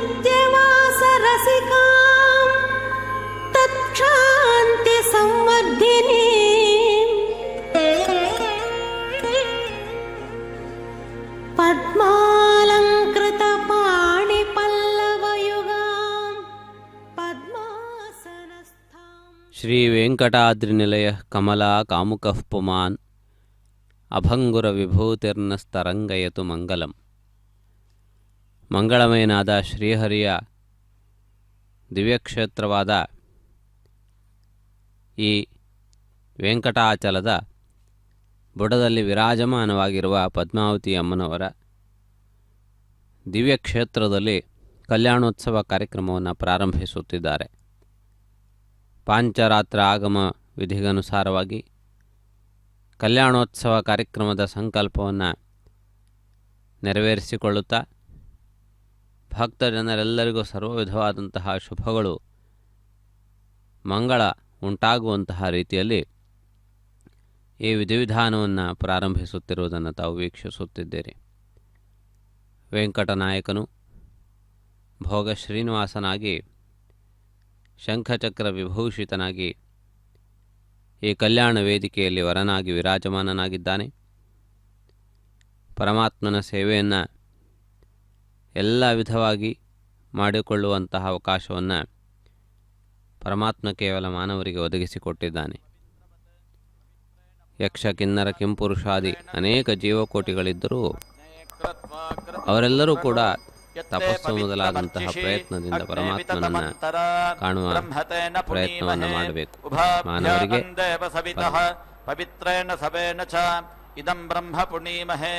नित्यवासरसिकां तत्क्षान्ति संवर्धिनी पद्मालंकृतपाणिपल्लवयुगां पद्मासनस्थां ಶ್ರೀ ವೆಂಕಟಾದ್ರಿನಿಲಯ ಕಮಲಾ ಕಾಮುಕಃ ಪುಮಾನ್ ಅಭಂಗುರ ವಿಭೂತಿರ್ನಸ್ತರಂಗಯತು ಮಂಗಲಂ. ಮಂಗಳಮಯನಾದ ಶ್ರೀಹರಿಯ ದಿವ್ಯಕ್ಷೇತ್ರವಾದ ಈ ವೆಂಕಟಾಚಲದ ಬುಡದಲ್ಲಿ ವಿರಾಜಮಾನವಾಗಿರುವ ಪದ್ಮಾವತಿ ಅಮ್ಮನವರ ದಿವ್ಯಕ್ಷೇತ್ರದಲ್ಲಿ ಕಲ್ಯಾಣೋತ್ಸವ ಕಾರ್ಯಕ್ರಮವನ್ನು ಪ್ರಾರಂಭಿಸುತ್ತಿದ್ದಾರೆ. ಪಾಂಚರಾತ್ರ ಆಗಮ ವಿಧಿಗನುಸಾರವಾಗಿ ಕಲ್ಯಾಣೋತ್ಸವ ಕಾರ್ಯಕ್ರಮದ ಸಂಕಲ್ಪವನ್ನು ನೆರವೇರಿಸಿಕೊಳ್ಳುತ್ತಾ ಭಕ್ತ ಜನರೆಲ್ಲರಿಗೂ ಸರ್ವ ವಿಧವಾದಂತಹ ಶುಭಗಳು ಮಂಗಳ ಉಂಟಾಗುವಂತಹ ರೀತಿಯಲ್ಲಿ ಈ ವಿಧಿವಿಧಾನವನ್ನು ಪ್ರಾರಂಭಿಸುತ್ತಿರುವುದನ್ನು ತಾವು ವೀಕ್ಷಿಸುತ್ತಿದ್ದೀರಿ. ವೆಂಕಟನಾಯಕನು ಭೋಗ ಶ್ರೀನಿವಾಸನಾಗಿ ಶಂಖಚಕ್ರ ವಿಭೂಷಿತನಾಗಿ ಈ ಕಲ್ಯಾಣ ವೇದಿಕೆಯಲ್ಲಿ ವರನಾಗಿ ವಿರಾಜಮಾನನಾಗಿದ್ದಾನೆ. ಪರಮಾತ್ಮನ ಸೇವೆಯನ್ನು ಎಲ್ಲ ವಿಧವಾಗಿ ಮಾಡಿಕೊಳ್ಳುವಂತಹ ಅವಕಾಶವನ್ನು ಪರಮಾತ್ಮ ಕೇವಲ ಮಾನವರಿಗೆ ಒದಗಿಸಿಕೊಟ್ಟಿದ್ದಾನೆ. ಯಕ್ಷ ಕಿನ್ನರ ಕಿಂಪುರುಷಾದಿ ಅನೇಕ ಜೀವಕೋಟಿಗಳಿದ್ದರೂ ಅವರೆಲ್ಲರೂ ಕೂಡ ತಪಸ್ಸು ಮೊದಲಾದಂತಹ ಪ್ರಯತ್ನದಿಂದ ಪರಮಾತ್ಮನನ್ನು ಕಾಣುವ ಪ್ರಯತ್ನವನ್ನು ಮಾಡಬೇಕು. ಮಾನವರಿಗೆ ಪವಿತ್ರೇಣ ಸವೇನ ಚ ಇದಂ ಬ್ರಹ್ಮ ಪುಣೀಮಹೇ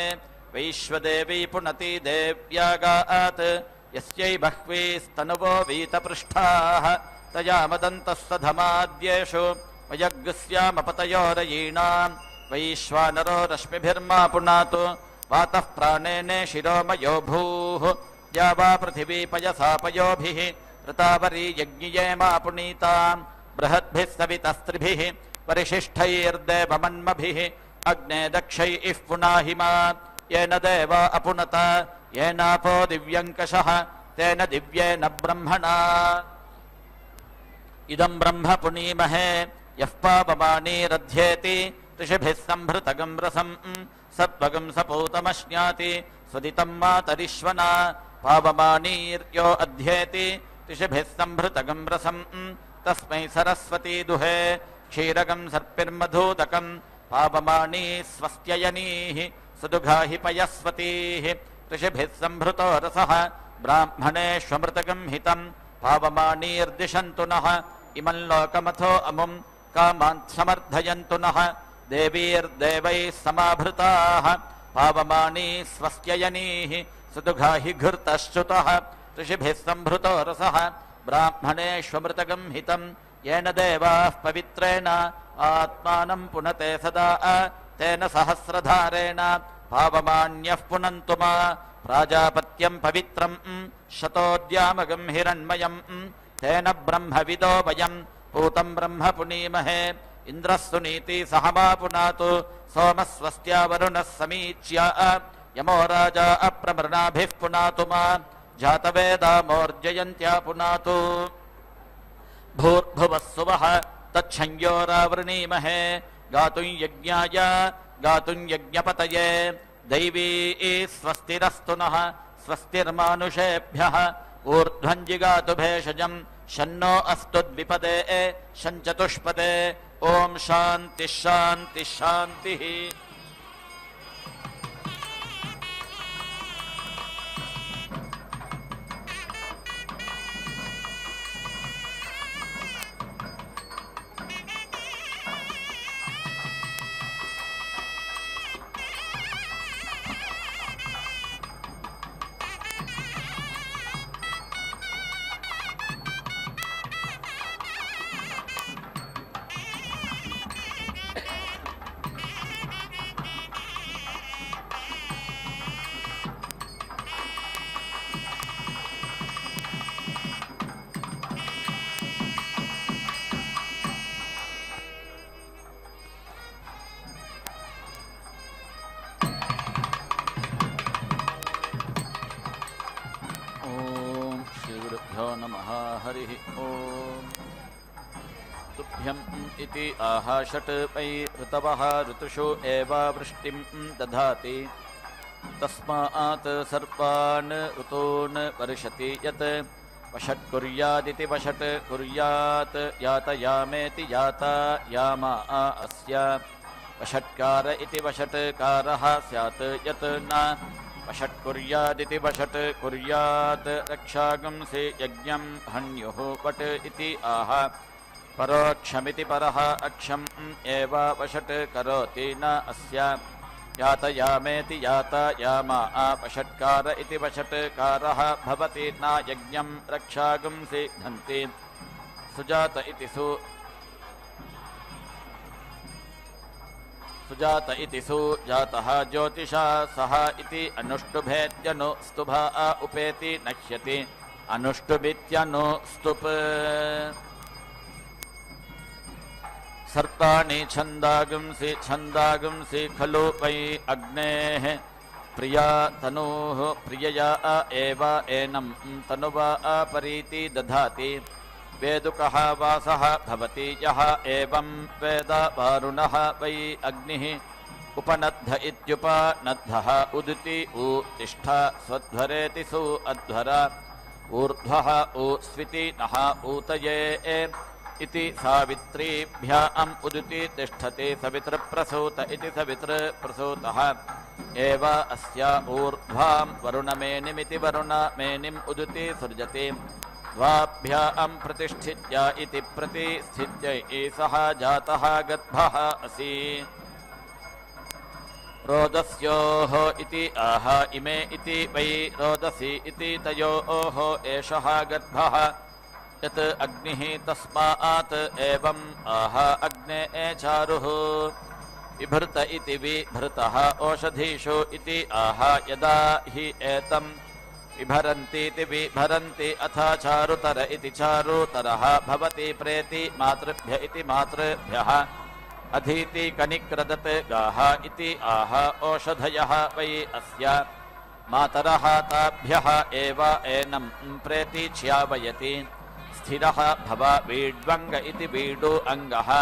ವೈಶ್ವದೇವೀ ಪುಣತಿ ದೇವ್ಯಾಗಾತ್ ಯಸ್ಯೈ ಬಹ್ವೀಸ್ತನುವೋ ವೀತಪೃಷ್ಠಾಃ ತಯಾ ಮದಂತಸ್ತಧಮಾದ್ಯೇಷು ವಯಗ್ಸ್ಯಾಮಪತಯೋರಯೀಣಾಂ ವೈಶ್ವಾನರೋ ರಶ್ಮಿಭಿರ್ಮಾ ಪುನಾತು ವಾತಃ ಪ್ರಾಣೇನೆ ಶಿರೋಮಯೋ ಭೂಃ या वा पृथिवी पयसा पयोभिः ऋतावरी यज्ञियेमा पुनीतां बृहद्भिः सवितस्त्रिभिः परिशिष्टैर्देवमन्मभिः अग्ने दक्षैः पुनाहिमा येन देवा अपुनत येनापो दिव्यङ्कषः तेन दिव्येन ब्रह्मणा इदं ब्रह्म पुनीमहे यः पापमानीरध्येति ऋषिभिः सम्भृतगं रसं सत्वगं सपूतमश्नाति स्वदितं मातरिश्वना पावमानीर्यो अध्येति ऋषिभिः सम्भृतगं रसं तस्मै सरस्वती दुहे क्षीरगं सर्पिर्मधूदकं पावमानी स्वस्त्ययनीः सुदुघाहि पयस्वतीः ऋषिभिः सम्भृतो रसः ब्राह्मणेष्वमृतगं हितं पावमानीर्दिशन्तु नः इमं लोकमथो अमुं कामान् समर्थयन्तु नः देवीर्देवैः समाभृताः पावमानी स्वस्त्ययनीः सुदुघाहि घृतश्च्युतः ऋषिभिः सम्भृतो रसः ब्राह्मणेष्वमृतगं हितं येन देवाः पवित्रेण आत्मानं पुनते सदा तेन सहस्रधारेण पावमान्यः पुनन्तु मा प्राजापत्यं पवित्रं शतोद्यामगं हिरण्मयं तेन ब्रह्मविदो वयं पूतं ब्रह्म पुनीमहे इन्द्रः सुनीति सहमा पुनातु सोमस्वस्त्या वरुणः समीच्य यमो राजा अप्रमृणाभिः पुनातु मा जातवेदामोर्जयन्त्या पुनातु भूर्भुवः सुवः तच्छंयोरावृणीमहे गातुं यज्ञाय गातुं यज्ञपतये दैवी स्वस्तिरस्तु नः स्वस्तिर्मानुषेभ्यः ऊर्ध्वञ्जिगातु भेषजं शन्नो अस्तु द्विपदे शञ्चतुष्पदे ओम शांति शांति शांति। गुरुभ्यो नमः हरिः ओम् तुभ्यम् इति आह षट् वै ऋतवः ऋतुषु एव वृष्टिं दधाति तस्मात् सर्वान् ऋतून् वर्षति यत् वषट् कुर्यादिति वषट् कुर्यात् यातयामेति यातायामा अस्य वषट्कार इति वषट्कारः स्यात् यत् न वषट् कुर्यादिति वषट् कुर्यात् रक्षागंसि यज्ञं हन्युः वट् इति आह परोक्षमिति परः अक्षम् एव वषट् करोति न अस्य यातयामेति यातायामा वषट्कार इति वषट्कारः भवति न यज्ञं रक्षागंसि घन्ति सुजात इति सुजातः ज्योतिषा सह इति अनुष्टुभेत्यनु स्तुभा उपेति नश्यति अनुष्टुभित्यनु स्तुप् सर्पाणि छन्दागुंसि खलु वै अग्नेः प्रिया तनूः प्रियया एव एनं तनुवा परीति दधाति वेदुकः वासः भवति यः एवं वेद वारुणः वै अग्निः उपनद्ध इत्युपनद्धः उदिति उ तिष्ठ स्वध्वरेति सु अध्वर ऊर्ध्वः उ स्विति नः ऊतये इति सावित्रीभ्याम् उदिति तिष्ठति सवितृप्रसूत इति सवितृप्रसूतः एव अस्य ऊर्ध्वां वरुणमेनिमिति वरुणमेनिम् उदिति सृजति द्वाभ्याम् प्रतिष्ठित्य इति प्रतिष्ठित्य एषः जातः गर्भः असि रोदस्योः इति आह इमे इति वै रोदसी इति तयोः एषः गर्भः यत् अग्निः तस्मात् एवम् आह अग्ने चारुः विभृत इति विभृतः ओषधीषु इति आह यदा हि एतम् विभरन्तीति विभरन्ति अथ चारुतर इति चारुतरः भवति प्रेति मातृभ्य इति मातृभ्यः अधीति कनिक्रदत् गाः इति आह ओषधयः वै अस्य मातरः ताभ्यः एव एनं प्रेति च्यावयति स्थिरः भव वीड्वङ्ग इति वीडु अङ्गः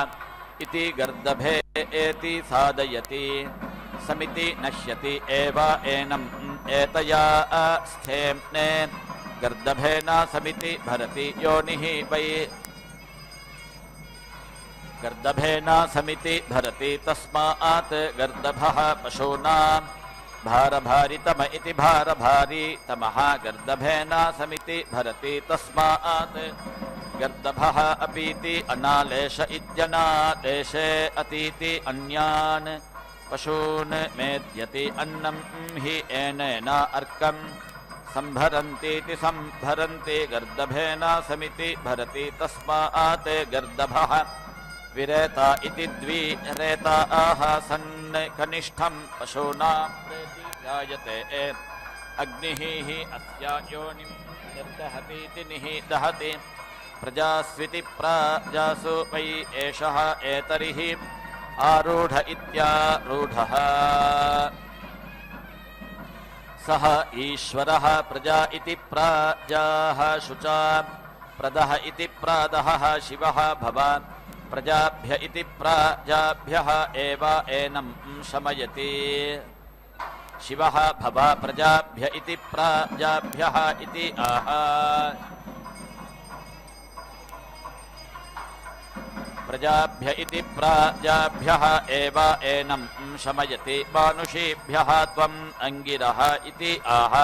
इति गर्दभे एति साधयति समिति नश्यति एव एनम् एतया स्थेम्ने गर्दभेन समिति भरति योनिः वै गर्दभेन समिति भरति तस्मात् गर्दभः पशूनां भारभारितम इति भारभारितमः गर्दभेन समिति भरति तस्मात् गर्दभः अपीति अनालेश इत्यनालेशे अतीति अन्यान् पशून् मेद्यति अन्नं हि एनेन अर्कं संभरन्तीति संभरन्ति गर्दभेन समिति भरति तस्मात् गर्दभः विरेता इति द्विरेताः सन् कनिष्ठं पशूनां प्रेति जायते अग्निः हि अस्या योनिं निर्दहतीति निदहति प्रजास्विति प्राजासु वै एषः एतरिः आरूढ इत्यारूढः सः ईश्वरः प्रजा इति प्राजाः शुचा प्रदः इति प्रादः शिवः भव प्रजाभ्य इति प्राजाभ्यः एव एनं शमयति शिवः भव प्रजाभ्य इति प्राजाभ्यः इति आह प्रजाभ्य इति प्राजाभ्यः एव एनं शमयति मानुषीभ्यः त्वम् अंगिरः इति आह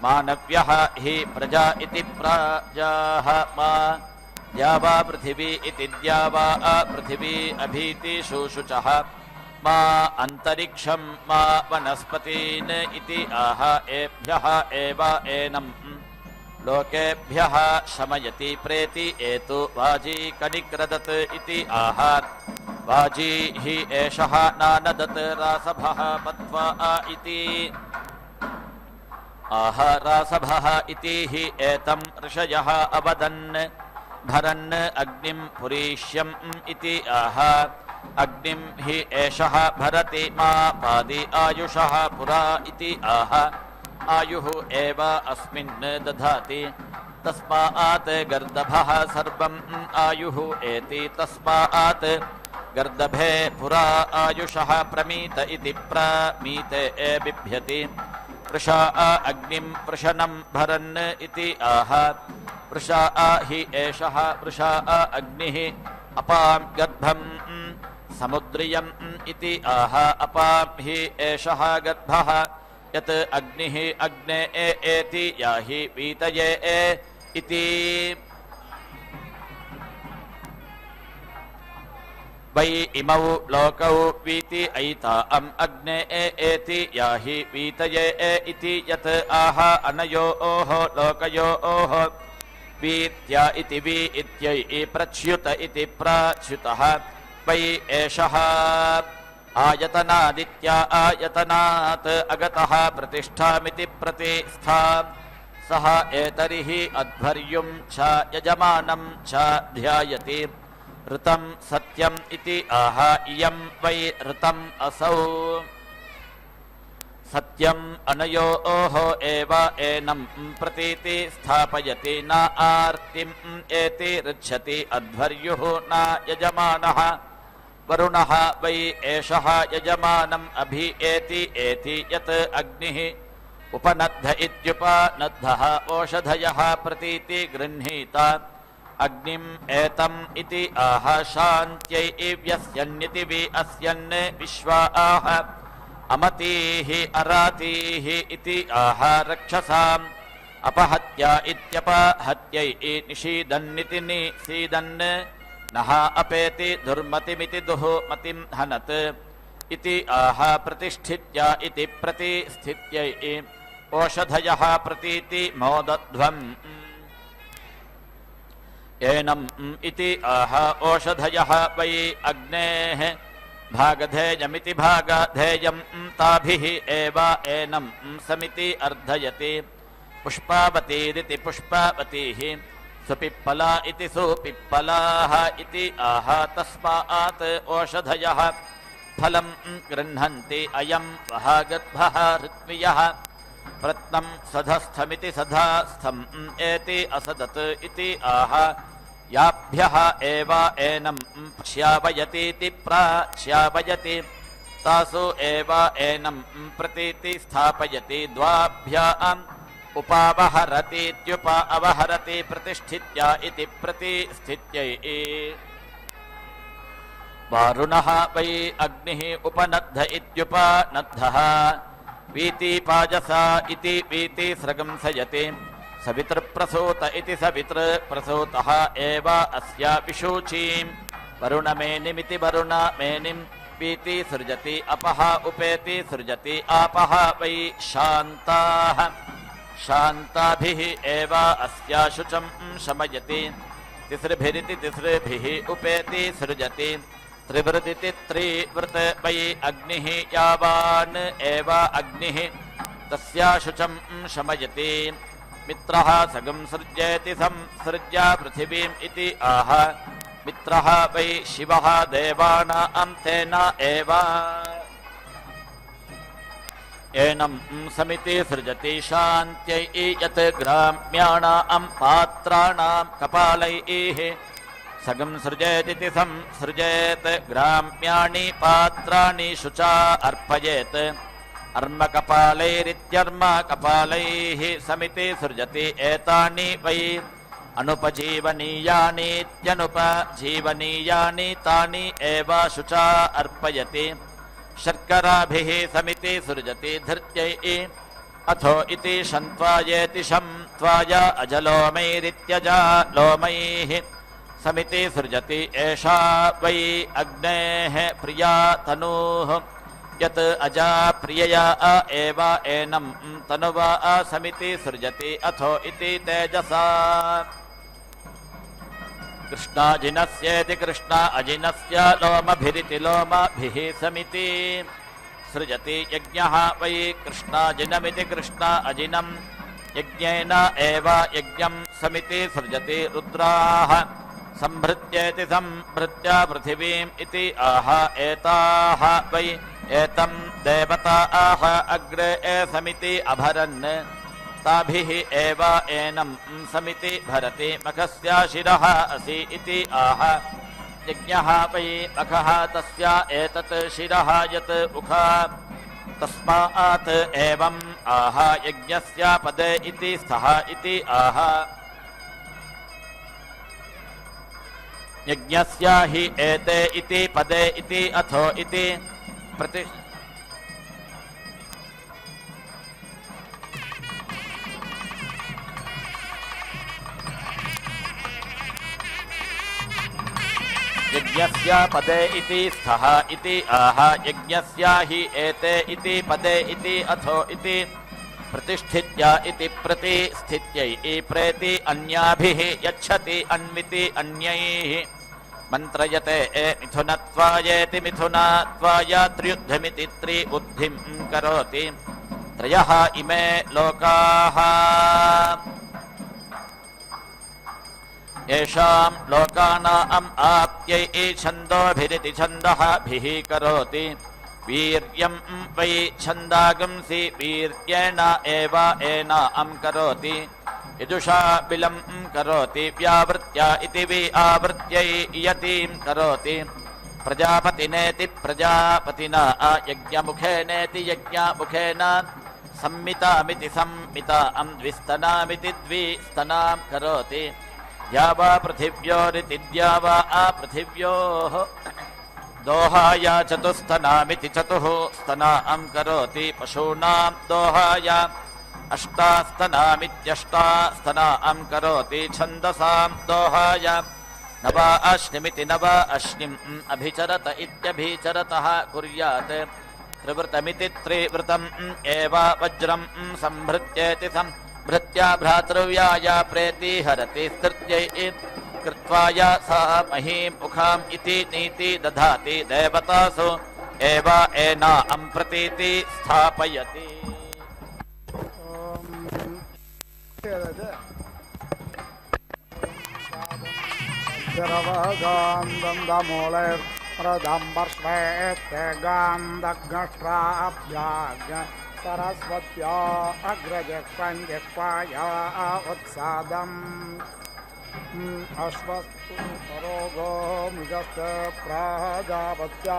मानव्यः हि प्रजा इति प्राजाः मा द्यावा पृथिवी इति द्यावा पृथिवी अभीति शुशुचः मा अंतरिक्षं मा वनस्पतीन् इति आह एभ्यः एव एनं लोकेभ्यः शमयति प्रेति एतु वाजी कनिक्रदत् इति आह वाजी हि एषः नानदत् रासभः पत्वा इति आह रासभः इति हि एतं ऋषयः अवदन् भरन् अग्निं पुरीष्यम् इति आह अग्निं हि एषः भरति मा पादि आयुषः पुरा इति आह आयुः एव अस्मिन् दधाति तस्मात् गर्दभः सर्वम् आयुः एति तस्मात् गर्दभे पुरा आयुषः प्रमीत इति प्रमीते बिभ्यति वृषा अग्निं वृषणं भरन् इति आह वृषा हि एषः वृषा अग्निः अपां गर्भं समुद्रियम् इति आह अपां हि एषः गर्भः यत् अग्निः अग्ने एति याहि वीतये इति वै इमौ लोकौ वीति ऐताम् अग्ने एति याहि वीतये इति यत् आह अनयोः लोकयोः वीत्या इति वी इत्यै प्रच्युत इति प्रच्युतः वै एषः आयतनादित्या आयतनात् अगतः प्रतिष्ठामिति प्रतिष्ठा सः एतरिहि अध्वर्युं च यजमानं च ध्यायति ऋतं सत्यम् इति आह इयं वै ऋतम् असौ सत्यम् अनयोः एव एनं प्रतीति स्थापयति न आर्तिम् एति ऋच्छति अध्वर्युः न यजमानः वरुणः वै एषः यजमानम् अभि एति एति यत् अग्निः उपनद्ध इत्युपनद्धः ओषधयः प्रतीति गृह्णीत अग्निम् एतम् इति आह शान्त्यै व्यस्यन्निति वि अस्यन् विश्वा आह अमतीः अरातीः इति आह रक्षसाम् अपहत्या इत्यपहत्यै निषीदन्निति निषीदन् नः अपेति दुर्मतिमिति दुः मतिं हनत् इति आह प्रतिष्ठित्या इति प्रतिष्ठित्यै ओषधयः प्रतीति मोदध्वम् एनम् इति आह ओषधयः वै अग्नेः भागधेयमिति भागधेयम् ताभिः एव एनम् समिति अर्धयति पुष्पावतीरिति पुष्पावतीः सुपिप्पला इति सुपिप्पलाः इति आह तस्मात् ओषधयः फलं गृह्णन्ति अयं वहागर्भः ऋत्वियः प्रत्नं सधस्थमिति सधास्थम् एति असदत् इति आह याभ्यः एव एनं श्यावयतीति प्राश्यावयति तासु एव एनं प्रतीति स्थापयति द्वाभ्याम् उपावहरतीत्युप अवहरति प्रतिष्ठित्या इति प्रतिष्ठित्यै वारुणः वै अग्निः उपनद्ध इत्युपनद्धः वीतिपाजसा इति वीतिस्रगंसयति सवितृप्रसूत इति सवितृप्रसूतः एव अस्य विशूचीं वरुणमेनिमिति वरुणमेनिं वीति सृजति अपः उपेति सृजति आपः वै शान्ताः शान्ताभिः एव अस्या शुचं शमयति तिसृभिरिति तिसृभिः उपेति सृजति त्रिवृदिति त्रिवृत् वै अग्निः यावान् एव अग्निः तस्या शुचं शमयति मित्रः सगं सृज्येति संसृज्य पृथिवीम् इति आह मित्रः वै शिवः देवानां तेन एव एनं समिति सृजति शान्त्यै यत् ग्राम्याणां पात्राणां कपालैः सगं सृजेदिति संसृजेत् ग्राम्याणि पात्राणि शुचा अर्पयेत् अर्मकपालैरित्यर्मकपालैः समिति सृजति एतानि वै अनुपजीवनीयानीत्यनुपजीवनीयानि तानि एव शुचा अर्पयति शर्कराभिः समिति सृजति धृत्यै अथो इति शन्त्वायेति शन्त्वाय अजलोमैरित्यजलोमैः समिति सृजति एषा वै अग्नेः प्रिया तनूः यत् अजा प्रियया एव एनं तनुवा समिति सृजति अथो इति तेजसा कृष्णाजिनस्येति कृष्णा अजिनस्य लोमभिरिति लोमभिः समिति सृजति यज्ञः वै कृष्णाजिनमिति कृष्णा अजिनं यज्ञेन एव यज्ञं समिति सृजति रुद्राः संभृत्येति संभृत्य पृथिवीम् इति आह एताः वै एतं देवता आह अग्रे समिति अभरन् ताभिः एव एनं समिति भरति मखस्य शिरः असि इति आह यज्ञः वै मखः तस्य एतत् शिरः यत् उखा तस्मात् एवम् आह यज्ञस्य पदे इति स्थः इति आह यज्ञस्य हि एते इति पदे इति अथो इति प्रति यज्ञस्य पदे इति स्थः इति आह यज्ञस्य हि एते इति पदे इति अथो इति प्रतिष्ठित्य इति प्रतिस्थित्यै प्रेति अन्याभिः यच्छति अन्विति अन्यैः मन्त्रयते मिथुनत्वायेति मिथुनात्वाय त्र्युद्धमिति त्रि उद्धिं करोति त्रयः इमे लोकाः येषां लोकानाम् आप्त्यै छन्दोभिरिति छन्दःभिः करोति वीर्यं वै छन्दागंसि वीर्येण एव एनां करोति यजुषा बिलं करोति व्यावृत्या इति व्यावृत्यै यतीं करोति प्रजापतिनेति प्रजापतिना यज्ञमुखेनेति यज्ञमुखेन संमितामिति संमितां द्विस्तनामिति द्विस्तनां करोति द्यावा पृथिव्योरिति द्यावा पृथिव्योः दोहाय चतुस्तनामिति चतुः स्तनां करोति पशूनां दोहाय अष्टास्तनामित्यष्टास्तनां करोति छन्दसां दोहाय नव अश्निमिति नव अश्निम् अभिचरत इत्यभिचरतः कुर्यात् त्रिवृतमिति त्रिवृतम् एव वज्रं संभृत्येति संभृत्या भ्रातृव्याय प्रेति हरति स्तृत्यै कृत्वाय सा महीम् उखाम् इति नीति दधाति देवतासु एव एनां प्रतीति स्थापयति सरस्वत्या अग्रजक्ष्पञ्जक्ष्पाया उत्सादम् अश्वस्तु रोगो मृगश्च प्राजापत्या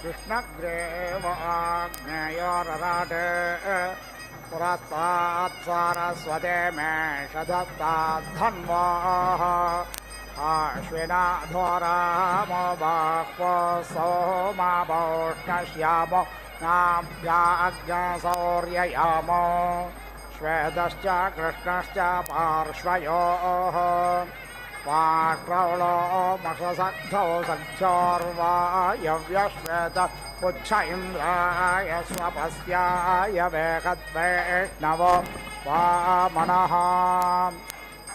कृष्णग्रेव आग्नेयोरराटे पुरस्तात् सरस्वते मे शदत्ताद्धन्वाः आश्विनाधोरामो बाह्वो सोमावोष्णश्यामो नाभ्याज्ञसौर्ययामो श्वेतश्च कृष्णश्च पार्श्वयोः पाक्रौलो मशसग्धौ सख्योर्वायव्यश्वेत पुच्छ इन्द्राय स्वपस्याय वेगद्वैष्णवो वामनः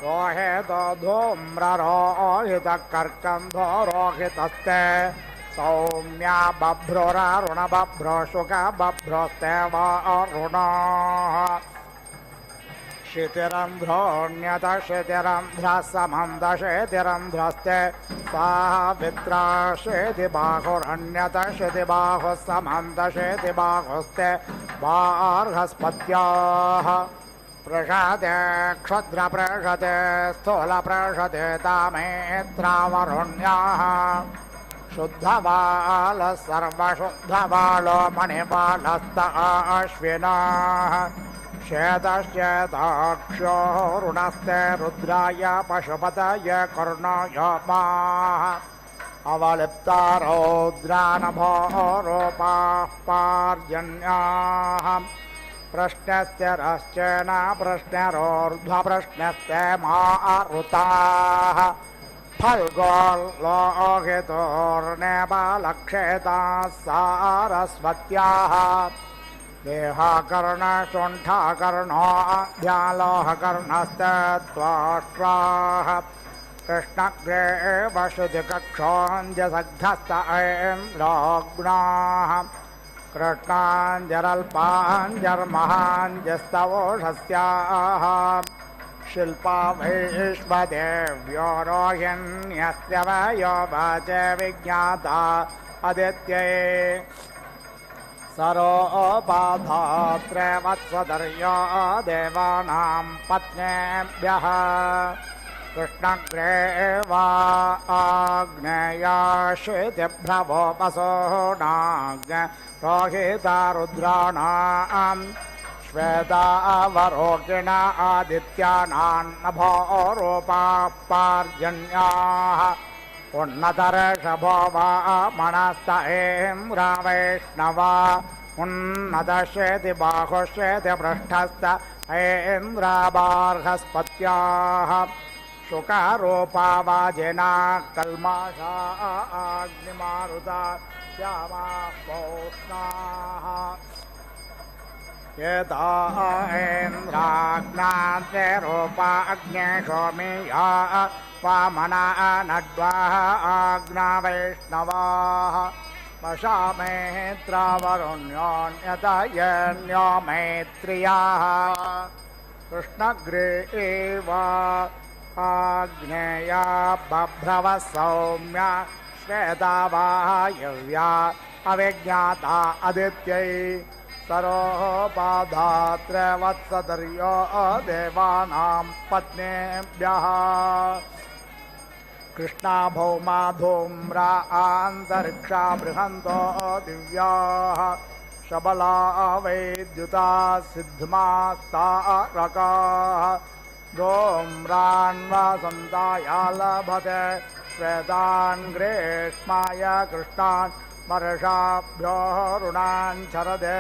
रोहितो धूम्ररोहितः कर्कन्धो रोहितस्ते सौम्या बभ्रुरारुणबभ्रो शुकबभ्रोस्ते वारुणाः शितिरन्ध्रोऽन्यत शितिरन्ध्रः समन्दशितिरन्ध्रस्ते सावित्राशेति बाहुरन्यत शितिबाहुः समन्दशितिबाहुस्ते बार्हस्पत्याः प्रषते क्षुद्रप्रषते स्थूलप्रषते तामेत्रावरुण्याः शुद्धबालः सर्वशुद्धबालो मणिबालस्त अश्विनाः श्वेतश्चेताक्षो रुणस्ते रुद्राय पशुपतय कर्णाय माः अवलिप्ता रौद्रानभो रूपाः पार्जन्याः प्रश्नस्य रश्चन प्रश्नरोर्ध्वप्रश्नस्ते मारुताः फल्गोल्लोहितोर्नेबालक्षेताः सारस्वत्याः देहाकर्णशुण्ठाकर्णोऽध्यालोहकर्णस्ते त्वाष्ट्राः कृष्णग्रे वसुधिकक्षोऽञ्जसग्धस्त ऐन्द्राग्नाः कृष्णाञ्जरल्पाञ्जर्महाञ्जस्तवोषस्याः शिल्पा वैश्वदेव्यो रोहिण्यस्य वयो वाचे विज्ञाता अदित्यै सरोपाधात्रे वत्सदर्यो देवानां पत्नेभ्यः कृष्णग्रे वा आग्नेयाशितिभ्रवोपसो नाग् रोहिता रुद्राणां श्वेतावरोगिण आदित्यानान्नभो रूपापार्जन्याः उन्नतर्षभो वा मनस्त ऐन्द्र वैष्णवा उन्नतश्चेति बाहुश्चेति पृष्ठस्त ऐन्द्र बार्हस्पत्याः शुकरूपा वाजिना कल्माषा अग्निमारुता श्यामा पौष्णाः एता ऐन्द्राग्नाद्य रूपा अग्नेशोमिया वामना नड्वाः आग्ना वैष्णवाः वशामेत्रावरुण्योन्यतयन्यो मैत्रियाः कृष्णग्रीवा आग्नेया बभ्रवः सौम्या श्वेता वायव्या अविज्ञाता अदित्यै सरोपाधात्र वत्सदर्यो देवानां पत्नेभ्यः कृष्णा भौमा धूम्रा आन्तरिक्षा बृहन्तो दिव्याः शबला वैद्युता सिद्धमास्तारकाः धूम्रान्वसन्ताया लभते श्वेतान् ग्रीष्माय कृष्णान् वर्षाभ्यो ऋणान् शरदे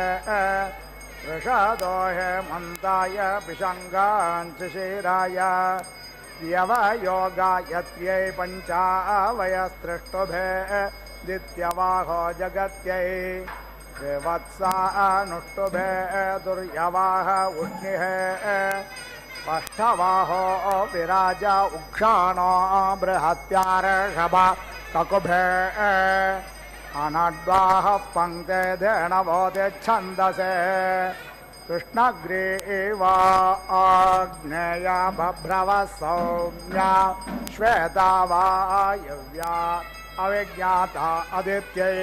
वृषदो हेमन्ताय पिशङ्गान् शिशिराय यवयोगायत्यै पञ्चावयस्त्रिष्टुभे दित्यवाहो जगत्यै श्रीवत्सानुष्टुभे दुर्यवाह उष्णिः पष्ठवाहो विराज उक्षाणो बृहत्यार्षभा ककुभे अनड्वाह पङ्क्ते धेनवोते छन्दसे कृष्णग्रीवा आग्नेया बभ्रवः सौम्या श्वेता वायव्या अविज्ञाता अदित्यै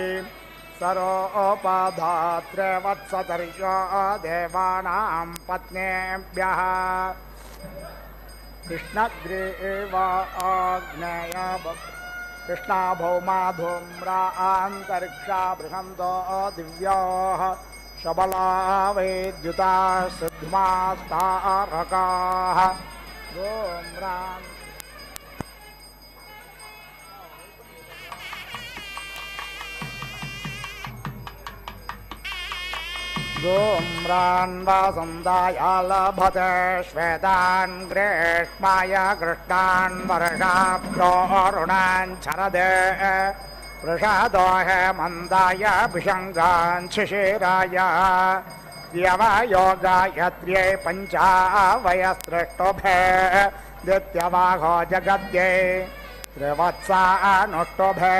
सरोपाधात्रे वत्सदर्यो देवानां पत्नेभ्यः कृष्णग्रीवा आग्नेया कृष्णा भौमा धूम्रा आन्तरिक्षा बृहन्तो दिव्याः शबला वैद्युता सिद्धमास्तारकाः धूम्रान् वसन्ताया लभते श्वेतान् ग्रीष्माय कृष्णान् वर्षाभ्यो ऋणान् शरदे वृषदो हेमन्ताय पिशङ्गान् शिशिराय यवयोगायत्र्यै पञ्चावयस्त्रिष्टुभे दित्यवाहो जगत्यै त्रिवत्सानुष्टुभे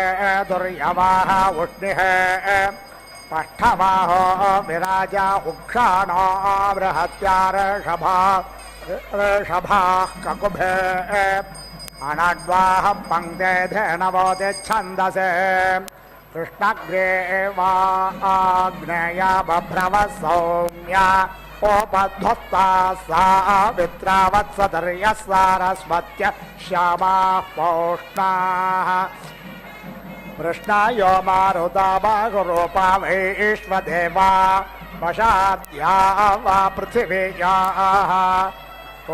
दुर्यवाह उष्णिः पष्ठवाहो विराज उक्षाणो बृहत्यार्षभाः ककुभे अनड्वाह पङ्क्ते धेनवोते छन्दसे कृष्णग्रीवा आग्नेया बभ्रवः सौम्या ओपध्वस्ता सावित्रा वत्सदर्यः सारस्वत्य श्यामाः पौष्णाः कृष्णायो मारुता बाहुरूपा वैश्वदेवा वशाद्या वा पृथिवीयाः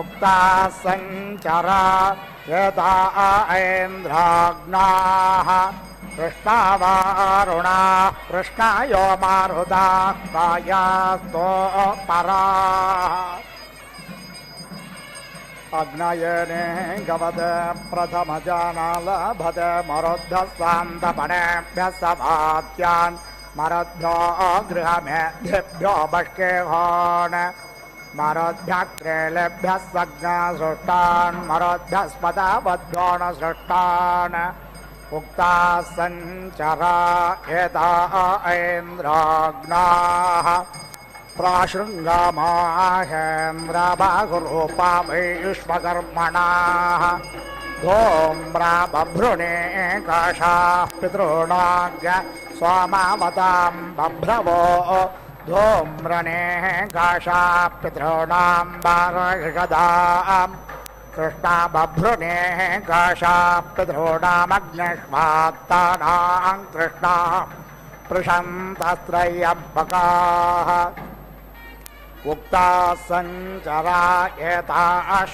उक्ता सञ्चरा यथा ऐन्द्राग्नाः कृष्णा वारुणाः कृष्णायो मारुताः कायास्तो पराः अग्नयने गवद प्रथमजानालभत मरुद्धस्वान्तपणेभ्यः सभात्यान् मरुद्भ्यो गृहमेध्येभ्यो बष्केहोन् मरुद्भ्यः क्रीलेभ्यः सज्ञसृष्टान् मरुद्भ्यस्पदावद्भ्यो न सृष्टान् उक्ता सञ्चरा एता ऐन्द्राग्नाः प्राशृङ्गामाहेन्द्रबाहुरूपा वैश्वकर्मणाः धूम्रा बभ्रुणे काशाः पितॄणाज्ञ सोमावतां बभ्रवो धूम्रणे गाशा पितॄणां वारषदां कृष्णा बभ्रुणे गाशा पितॄणामग्निष्वात्तानां कृष्णा पृषन्तस्त्रय्यम्बकाः उक्ता सञ्चरा एताशुणासेरीयाः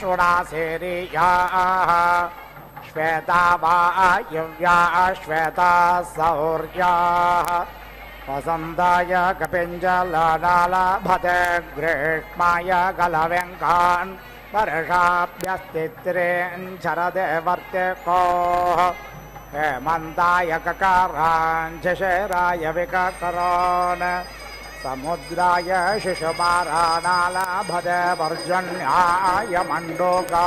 श्वेता वायव्याः श्वेता सौर्याः वसन्ताय कपिञ्जलनालभते ग्रीष्माय गलव्यङ्कान् वर्षाभ्यस्तित्रेञ्चरदे वर्तिकोः हेमन्ताय ककाराञ्जशेराय विककरान् समुद्राय शिशुपारानालभते पर्जन्याय मण्डूका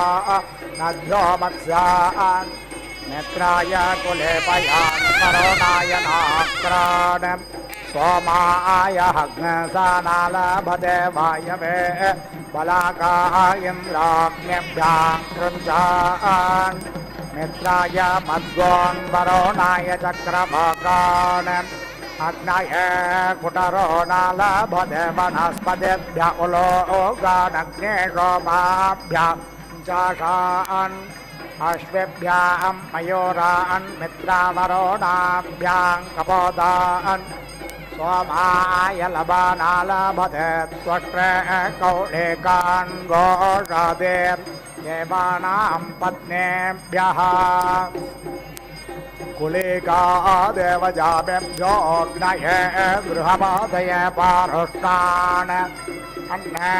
नद्यो मत्स्यान् नेत्राय कुलेपयान् करोणाय नाक्रान् सोमाय हग्नसानालभते वायवे बलाकाः इन्द्राग्नेभ्यां कृञ्चान् मित्राय मद्गोन् वरोणाय चक्रभागान् अग्नये कुटरो नालभते वनस्पतिभ्य उलोगानग्ने गोमाभ्यां चाषान् अश्वेभ्यां मयूरान् मित्रावरोणाभ्यां कपोदान् सोमाय लबानालभते त्वष्ट्रे कौलिकान् गोषादेर्देवानां पत्नेभ्यः कुलिका देवजाभ्योऽग्नये गृहपादये पारुष्टान् अन्ये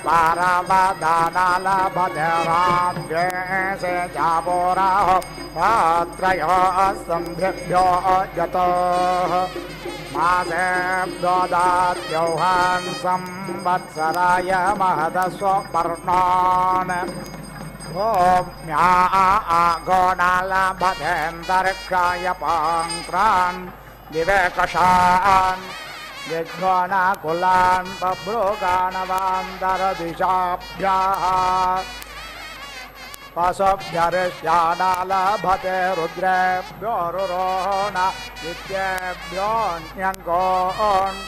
पारवदानालभते राम्ये जापोराः पात्रयो सन्धिभ्यो जतोः मासेभ्यो दाद्यौहान् संवत्सराय महदस्वपर्णान् भूम्या गोणालभतेऽन्तरिक्षाय पाङ्क्रान् दिवेकषान् विघ्नाकुलान् बभ्रुगाणवान्तरदिशाभ्याः पशुभ्यरिष्याणालभते रुद्रेभ्यो रुरोहण विद्येभ्योऽन्यङ्गोन्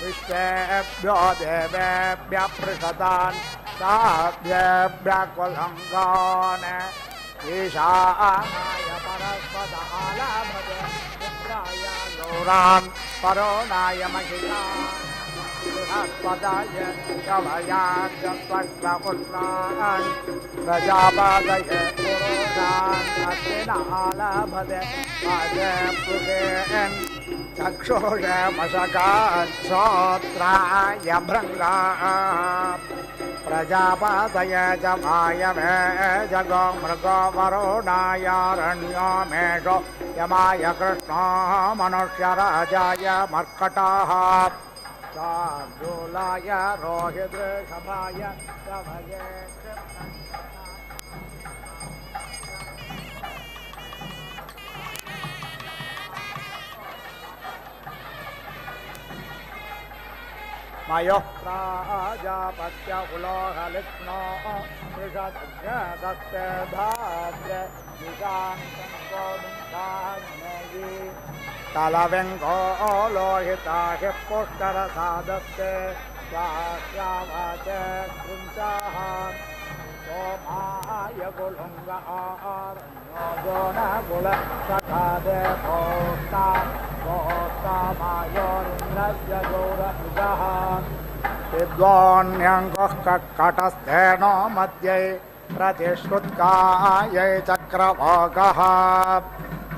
विश्वेभ्यो देवेभ्यः पृषतान् ताभ्येभ्यः कुलङ्गान् ईशानाय परस्पदालभते पुत्राय गौरान् परोणाय महिषान् बृहस्पतये कवयाय स्पष्टपुत्रान् प्रजापतये पुरुषान् अग्निनालभते वाजपुरेन् चक्षुषे मशकान् श्रोत्राय भृङ्गाः प्रजापतये च वायवे जगो मृगो वरुणायारण्यो मेषो यमाय कृष्णो मनुष्यराजाय मर्कटाः शार्दूलाय रोहितृषभाय कवये मयोः प्राजापत्य उलोहलिक्नो मृषदस्ते धाद्रे निशान्तङ्गोमुखाग्नेयी तलविङ्गो लोहिता हि पुष्करसादस्ते स्वाश्रावाचे कृञ्चाः सोमाय गुलुङ्ग आरण्यो गोनगुलसखादे भोक्ता भोक्तामायोरिन्द्रस्य गौरयुगः विद्वान्यङ्गः कटस्थेनो मध्ये प्रतिश्रुत्कायै चक्रभागः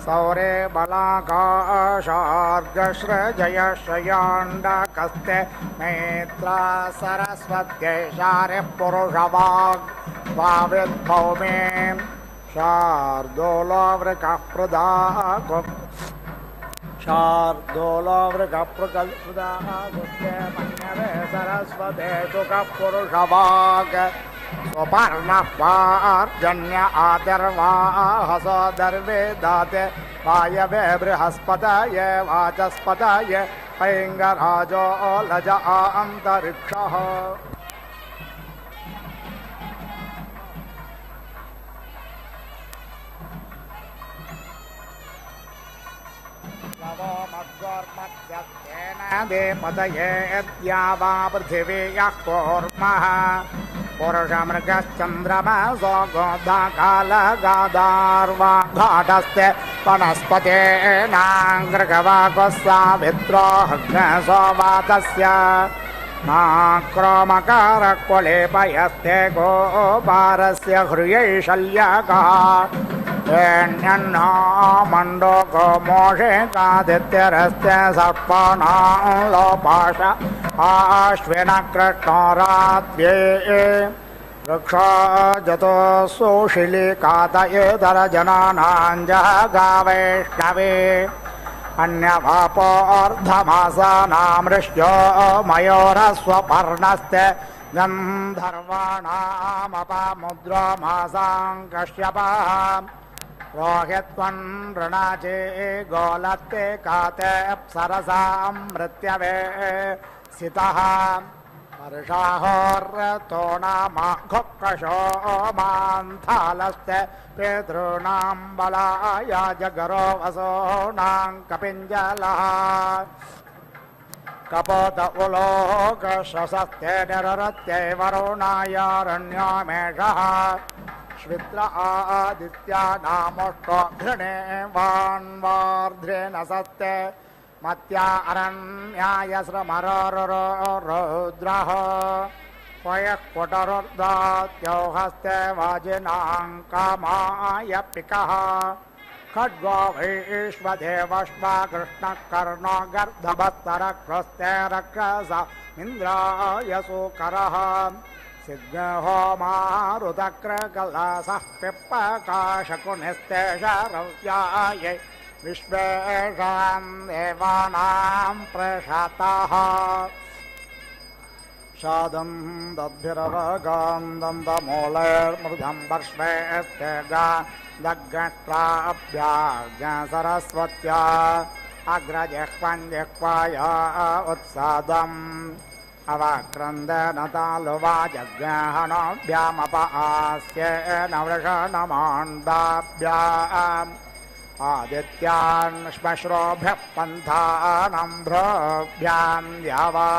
सौरे बलाकाशार्गश्रजयशयाण्डकस्ते नेत्रा सरस्वत्यै शारिः पुरुषवाग् वाविद्भौमे शार्दूलोवृकः शार्दूलोवृकप्रकल्पृदाः गुप्ते मन्यवे सरस्वते शुकः पुरुषवाग् स्वपर्णः पार्जन्य आतिर्वाहसो दर्वे दाते वायवे बृहस्पतये वाचस्पतये पैङ्गराजो लज अन्तरिक्षः नमो मद्गोर देपतयेद्या वा पृथिवी यः कूर्मः पुरुषमृगश्चन्द्रमसो गोधाकालगादार्वा घाटस्ते वनस्पतेनाङ्ग्रगवाको सावित्रो हग्नसो वातस्य नाक्रोमकारक्वलेपयस्ते गोपारस्य हृयैशल्यकः मण्डो गोमोषे कादित्यरस्ते सर्पाणां लोपाश आश्विनकृष्णो रात्र्ये वृक्षो जतो सुशिलिकातयेतरजनानां जगावैष्णवे अन्यवापोऽर्धमासानामृष्यो मयोरस्वपर्णस्ते गन्धर्वाणामपामुद्रमासां कश्यपः रोहित्वन् ऋणाचे गोलत्ते काते अप्सरसां मृत्यवे सितः वर्षाहोर्तो नामाघुक्कशो मान्थालस्ते पितॄणां बलाय जगरो वसोनां कपिञ्जलः कपोत उलोकशस्ते निररत्यै वरुणायारण्यमेषः श्वित्र आदित्यानामुष्टो घृणे वान्वार्ध्रेण सत्ते मत्या अरण्याय श्रमररुद्रः पयः कुटरुर्दात्यो हस्ते वाजिनां कामाय पिकः खड्गो वैश्वदेवश्वा कृष्णः कर्णो गर्दभत्तरक्रस्ते रक्षसा इन्द्राय सूकरः सिद्धो मारुतक्रकलासः पिप्पकाशकुनिस्ते शरव्यायै विश्वेषां देवानां प्रशतः शादं दद्भिरवगां दन्तमूलैर्मृदं वर्ष्वेस्ते दग्गट्राभ्याज्ञ सरस्वत्या अग्रजिह्वञ्जिह्वाया उत्सादम् अवक्रन्दनतालुवाजग्रहणोऽभ्यामपास्येन वृषणमाण्डाभ्याम् आदित्यान् श्मश्रोभ्यः पन्थानां भ्रोभ्यां द्यावा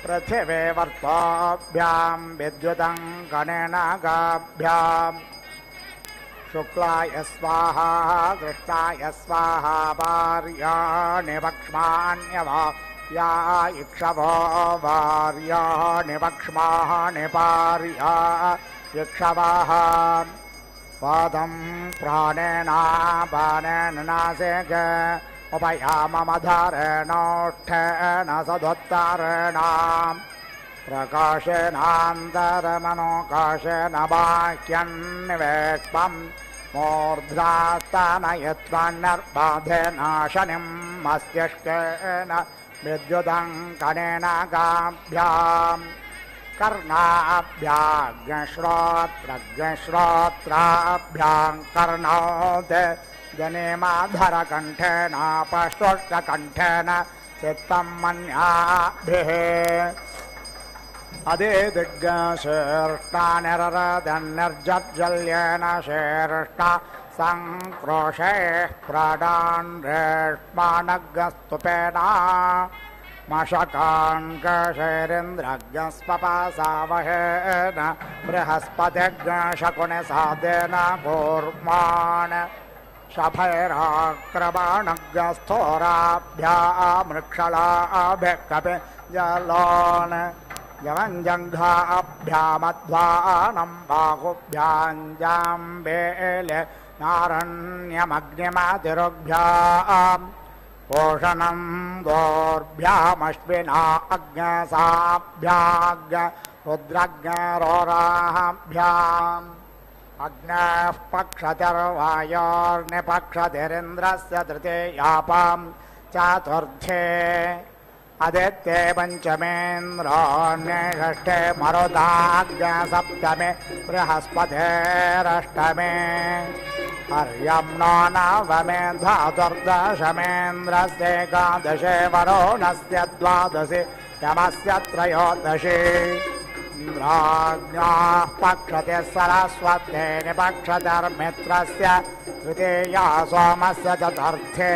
पृथिवे वर्तोभ्यां विद्युतं कणेन गाभ्याम् शुक्लाय स्वाहा कृष्णाय स्वाहा भार्याणि वक्ष्माण्यवा या इक्षवो भार्याणि वक्ष्माणि पार्या इक्षवः पादं प्राणेनापानेन नासिक उपयाममधारेणोष्ठेन सदोत्तरेण प्रकाशेनान्तरमनोकाशेन बाह्यन्निवेक्ष्मं मूर्ध्रास्तनयत्वान्नर्बाधेन शनिं मस्तिष्केन विद्युतं कणेन गाभ्याम् कर्णाभ्याग्श्रोत्राभ्यां कर्णोत् जनेमाधरकण्ठेन पष्टोष्टकण्ठेन चित्तं मन्याभिः अदे दिग्गशीर्ष्टा निररदन्निर्जज्जल्येन शीर्ष्टा सङ्क्रोशैः प्राणान् रेष्मानग्स्तुपेन मशकाङ्कशैरेन्द्रज्ञस्पपासावहेन बृहस्पतिज्ञशकुनिसादेन कूर्मान् शफैराक्रमाणज्ञस्थोराभ्यामृक्षलाभिः कपिञ्जलान् यवञ्जङ्घाभ्यामध्वानं बाहुभ्याञ्जाम्बेले नारण्यमग्निमतिरुभ्याम् पोषणं दोर्भ्यामश्विना अग्नसाभ्याग् रुद्रज्ञरोराभ्याम् अग्नेः पक्षतिर्वायोर्निपक्षतिरिन्द्रस्य तृतीयापां चतुर्थे आदित्ये पञ्चमेन्द्राण्ये षष्ठे मरुताग्ने सप्तमे बृहस्पतिरष्टमे हर्यम्नो नवमे धातुर्दशमेन्द्रस्य एकादशे वरुणस्य द्वादशे यमस्य त्रयोदशे इन्द्राज्ञाः पक्षते सरस्वते निपक्षतिर्मित्रस्य तृतीया सोमस्य चतुर्थे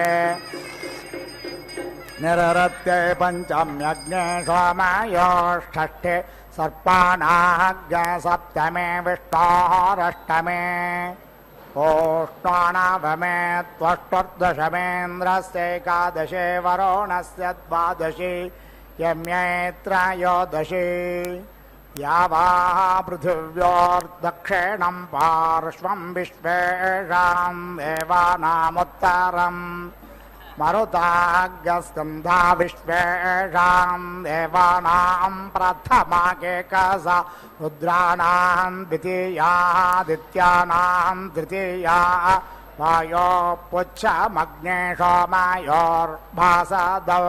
निररत्ये पञ्चम्यग्ने सोमायोष्ठे सर्पाणाज्ञ सप्तमे विष्णोरष्टमे ओष्णानवमे त्वष्टुर्दशमेन्द्रस्यैकादशे वरुणस्य द्वादशी यम्यैत्रयोदशी यावाः पृथिव्योर्दक्षिणं पार्श्वं विश्वेषां देवानामुत्तरम् मरुताग्स्कन्धा विश्वेषां देवानां प्रथमा केकसा रुद्राणां द्वितीया आदित्यानां तृतीया वायो पुच्छमग्ने सोमायोर्भासदौ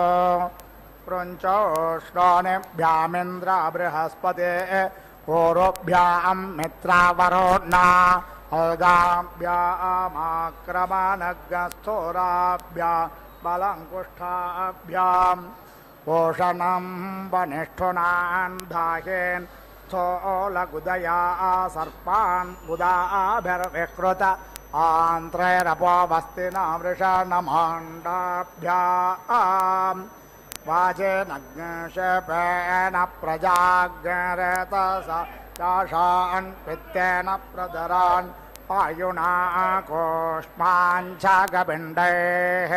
पृञ्चोष्णोनिभ्यामिन्द्र बृहस्पते पूर्वभ्यां मित्रावरोह्णा औदाभ्यामाक्रमणगस्थोराभ्या बलङ्कुष्ठाभ्यां पोषणं वनिष्ठुनान् धाहेन् स्थोलगुदया सर्पान् गुदाभिर्विकृत आन्त्रैरपोवस्तिना वृषणमाण्डाभ्याम् वाचेनग्नशपेन प्रजाग्रतसा चाषान् पित्तेन प्रदरान् आयुना कोष्माञ्छागपिण्डैः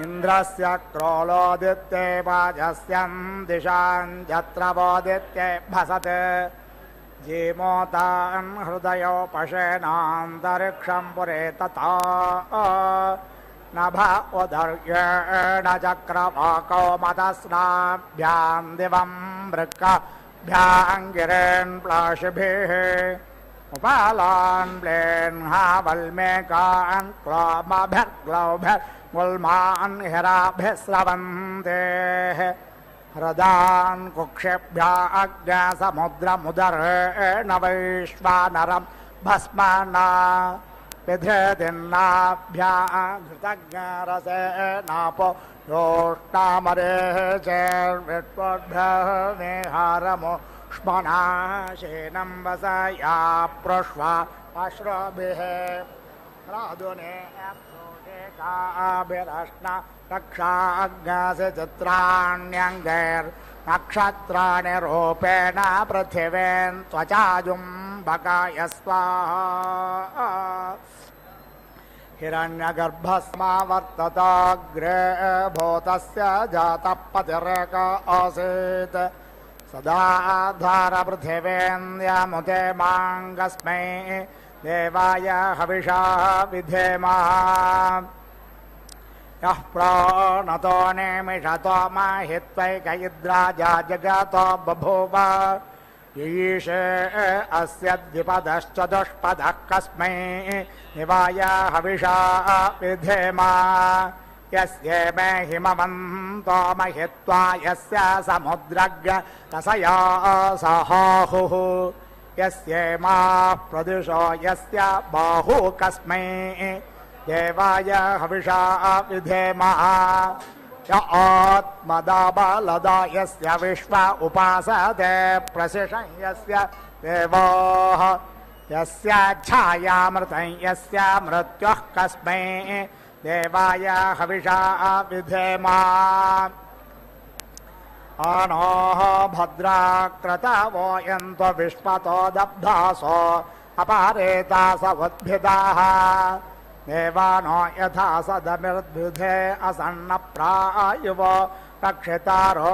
इन्द्रस्य क्रोलोदित्ये वाजस्यं दिशान् यत्र वोदित्ये भसते जीमोतान् हृदयोपशेनान्तरिक्षं पुरे तथा नभ उदर्येण चक्रवाको मतस्नाभ्यां दिवं वृक्कभ्याङ्गिरेन् प्लाशिभिः उपालान् प्लेन्हावल्मेकान् क्लोमभिर्ग्लौभिर्गुल्मान् हिराभिः स्रवन्तेः हृदान् कुक्षेभ्याज्ञसमुद्रमुदरेण वैश्वानरं भस्मना पिधृतिन्नाभ्या घृतज्ञरसेनापो योष्टामरेः चैर्विट्वद्भ्यः मेहारमुष्मनाशेनं वसया प्रोष्वा अश्रुभिः राधुने प्रोषेकाभिरश्ना रक्षाज्ञासि चित्राण्यङ्गैर्नक्षत्राणि रूपेण पृथिवीं त्वचाजुम्बकाय स्वाहा हिरण्यगर्भस्मावर्तताग्रे भूतस्य जातः पतिरेक आसीत् सदा धारपृथिवीन्द्यमुते माङ्गस्मै देवाय हविषा विधेमः यः प्राणतो निमिषतो महित्वैकयिद्राजा जगतो बभूव ईशे अस्य द्विपदश्च दुष्पदः कस्मै निवाय हविषा विधेमा यस्येमे हिमवन्तो महित्वा यस्य समुद्रज्ञ रसया सहाहुः यस्येमाः प्रदिशो यस्य बाहु कस्मै देवाय हविषा विधेमः य आत्मदाबलदा यस्य विश्व उपासते प्रशिषं यस्य देवाः यस्य छायामृतं यस्य मृत्युः कस्मै देवाय हविषा विधेमः आनोः भद्राक्रतवो यन्तो विश्वतो दब्धासो अपारेतास उद्भिदाः देवानो यथा सदमिर्द्युधे असन्नप्रायुवो रक्षितारो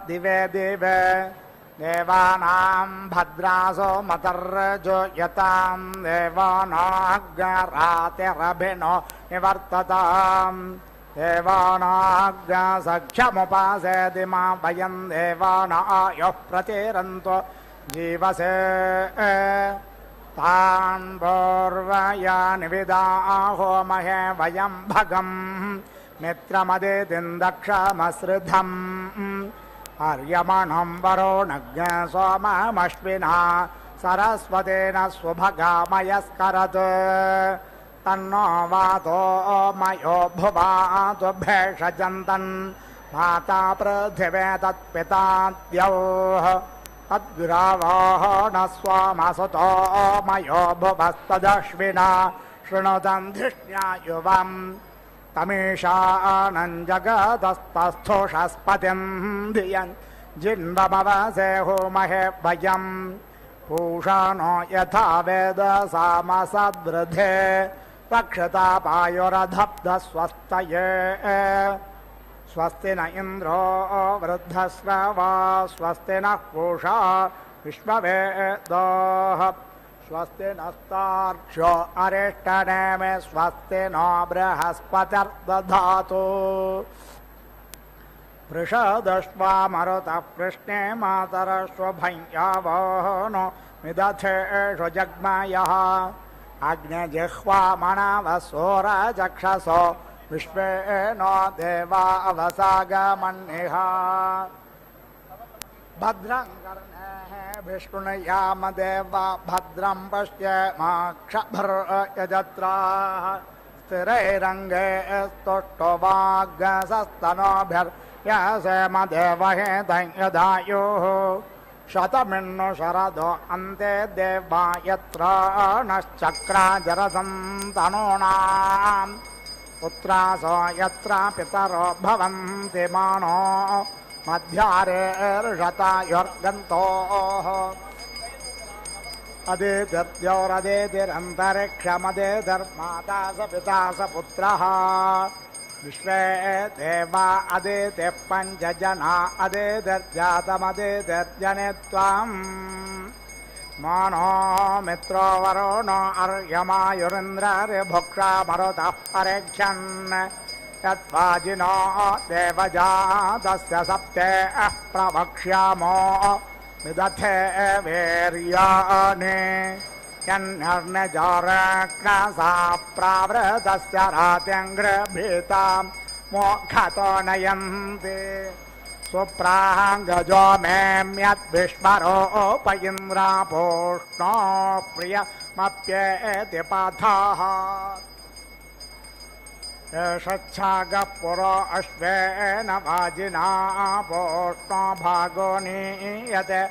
दिवे दिवे देवानां भद्रासो मतर्जो यतां देवानाग्रातिरभिनो निवर्तताम् देवानाग्रसख्यमुपासेति मा वयं देवानायोः प्रतिरन्तो जीवसे तान् पूर्वयानि विदाहोमहे वयं भगम् मित्रमदितिं दक्षमसृधम् आर्यमणं वरुणज्ञ सोममश्विना सरस्वतेन स्वभगामयस्करत् तन्नो वातो मयो भुवातु भेषजन्तन् माता पृथिवे तत्पिताद्यौः तद्विरावोः न स्वामसुतो मयो भुवस्तदश्विना शृणुतं धिष्ण्या युवम् तमीशानं जगतस्तस्थोषस्पतिं धियं जिन्वमवसे होमहे भयं पूषा नो यथा वेद सामसद्वृधे रक्षतापायुरधब्धस्वस्तये स्वस्ति न इन्द्रो वृद्धस्रवा स्वस्ति नः पूषा विश्ववेदाः स्वस्ति नस्तार्क्ष्यो अरिष्टनेमि स्वस्ति नो बृहस्पतिर्दधातु पृषदश्वा मरुतः पृष्णे मातरश्वभञ्यावो नो मिदथेषु जग्मयः अग्निजिह्वा मनावसोरचक्षसो विश्वे नो देवा अवसागमन्निः भद्रं कर्णेः विष्णुयामदेवा भद्रं पश्येमाक्षभर्यजत्राः स्थिरैरङ्गे स्तुष्टुवाग्गसस्तनोभिर्यसेमदेवहे दैन्यदायुः शतमिन्नु शरदो अन्ते देवा यत्र नश्चक्राजरसन्तनूनाम् पुत्रासो यत्र पितरो भवन्ति मानो मध्यारेर्षतायुर्गन्तोः अदितिर्द्योरदितिरन्तरिक्षमदितिर्माता स पिता स पुत्रः विश्वे देवा अदितिः पञ्चजना अदितिर्जातमदितिर्जने त्वाम् मानो मित्रो वरुणो अर्यमायुरिन्द्रर्भुक्षा मरुतः परेक्षन् यद्वाजिनो देवजातस्य सप्ते प्रवक्ष्यामो विदथे वीर्याणि यन्नर्नजोरक्नसा प्रावृतस्य रात्यङ्गृभीतां मोक्षतो नयन्ति सुप्राङ्गजो मेम्यद्विश्वरोपयिन्द्रापोष्णो प्रियमप्येति पाथाः एषच्छागः पुरो अश्वेन वाजिना पोष्णो भागो नीयते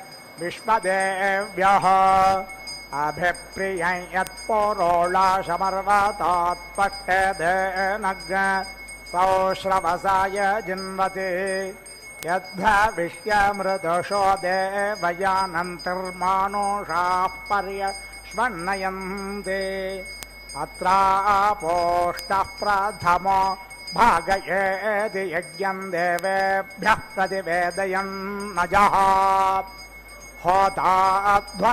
विश्वदेव्यः अभिप्रियं यत्पुरोळाशमर्वतात्पट्टेदेनग् सौश्रवसाय जिन्वति यद्भविष्यमृदशो देवयानन्तिर्मानुषाः पर्यश्वन्नयन्ति अत्रापोष्टः प्रथमो भागयेति यज्ञं देवेभ्यः प्रतिवेदयन्नजः होताध्वर्युरावय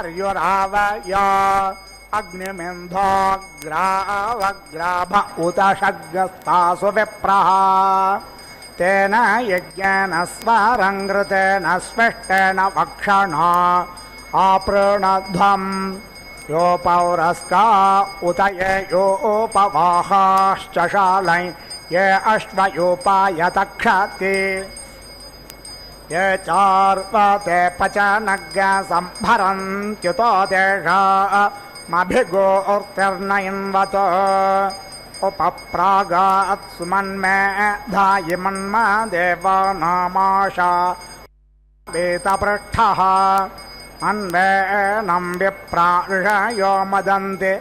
अग्निमिन्धोग्रावग्राभ उत षड्गस्तासु विप्रः तेन यज्ञेन स्वरङ्कृतेन स्विष्टेन वक्षणा आपृणध्वम् योपौरस्का उत ये योपवाहाश्च शालै ये अश्वयोपायतक्षति ये चार्वते पचनज्ञसम्भरन्त्युतो तेषामभिगोर्तिर्नयन्वत उपप्रागात् सुमन्मेधायि मन्म देवानामाशा वेतपृष्ठः अन्वेनं विप्राषयो मदन्ति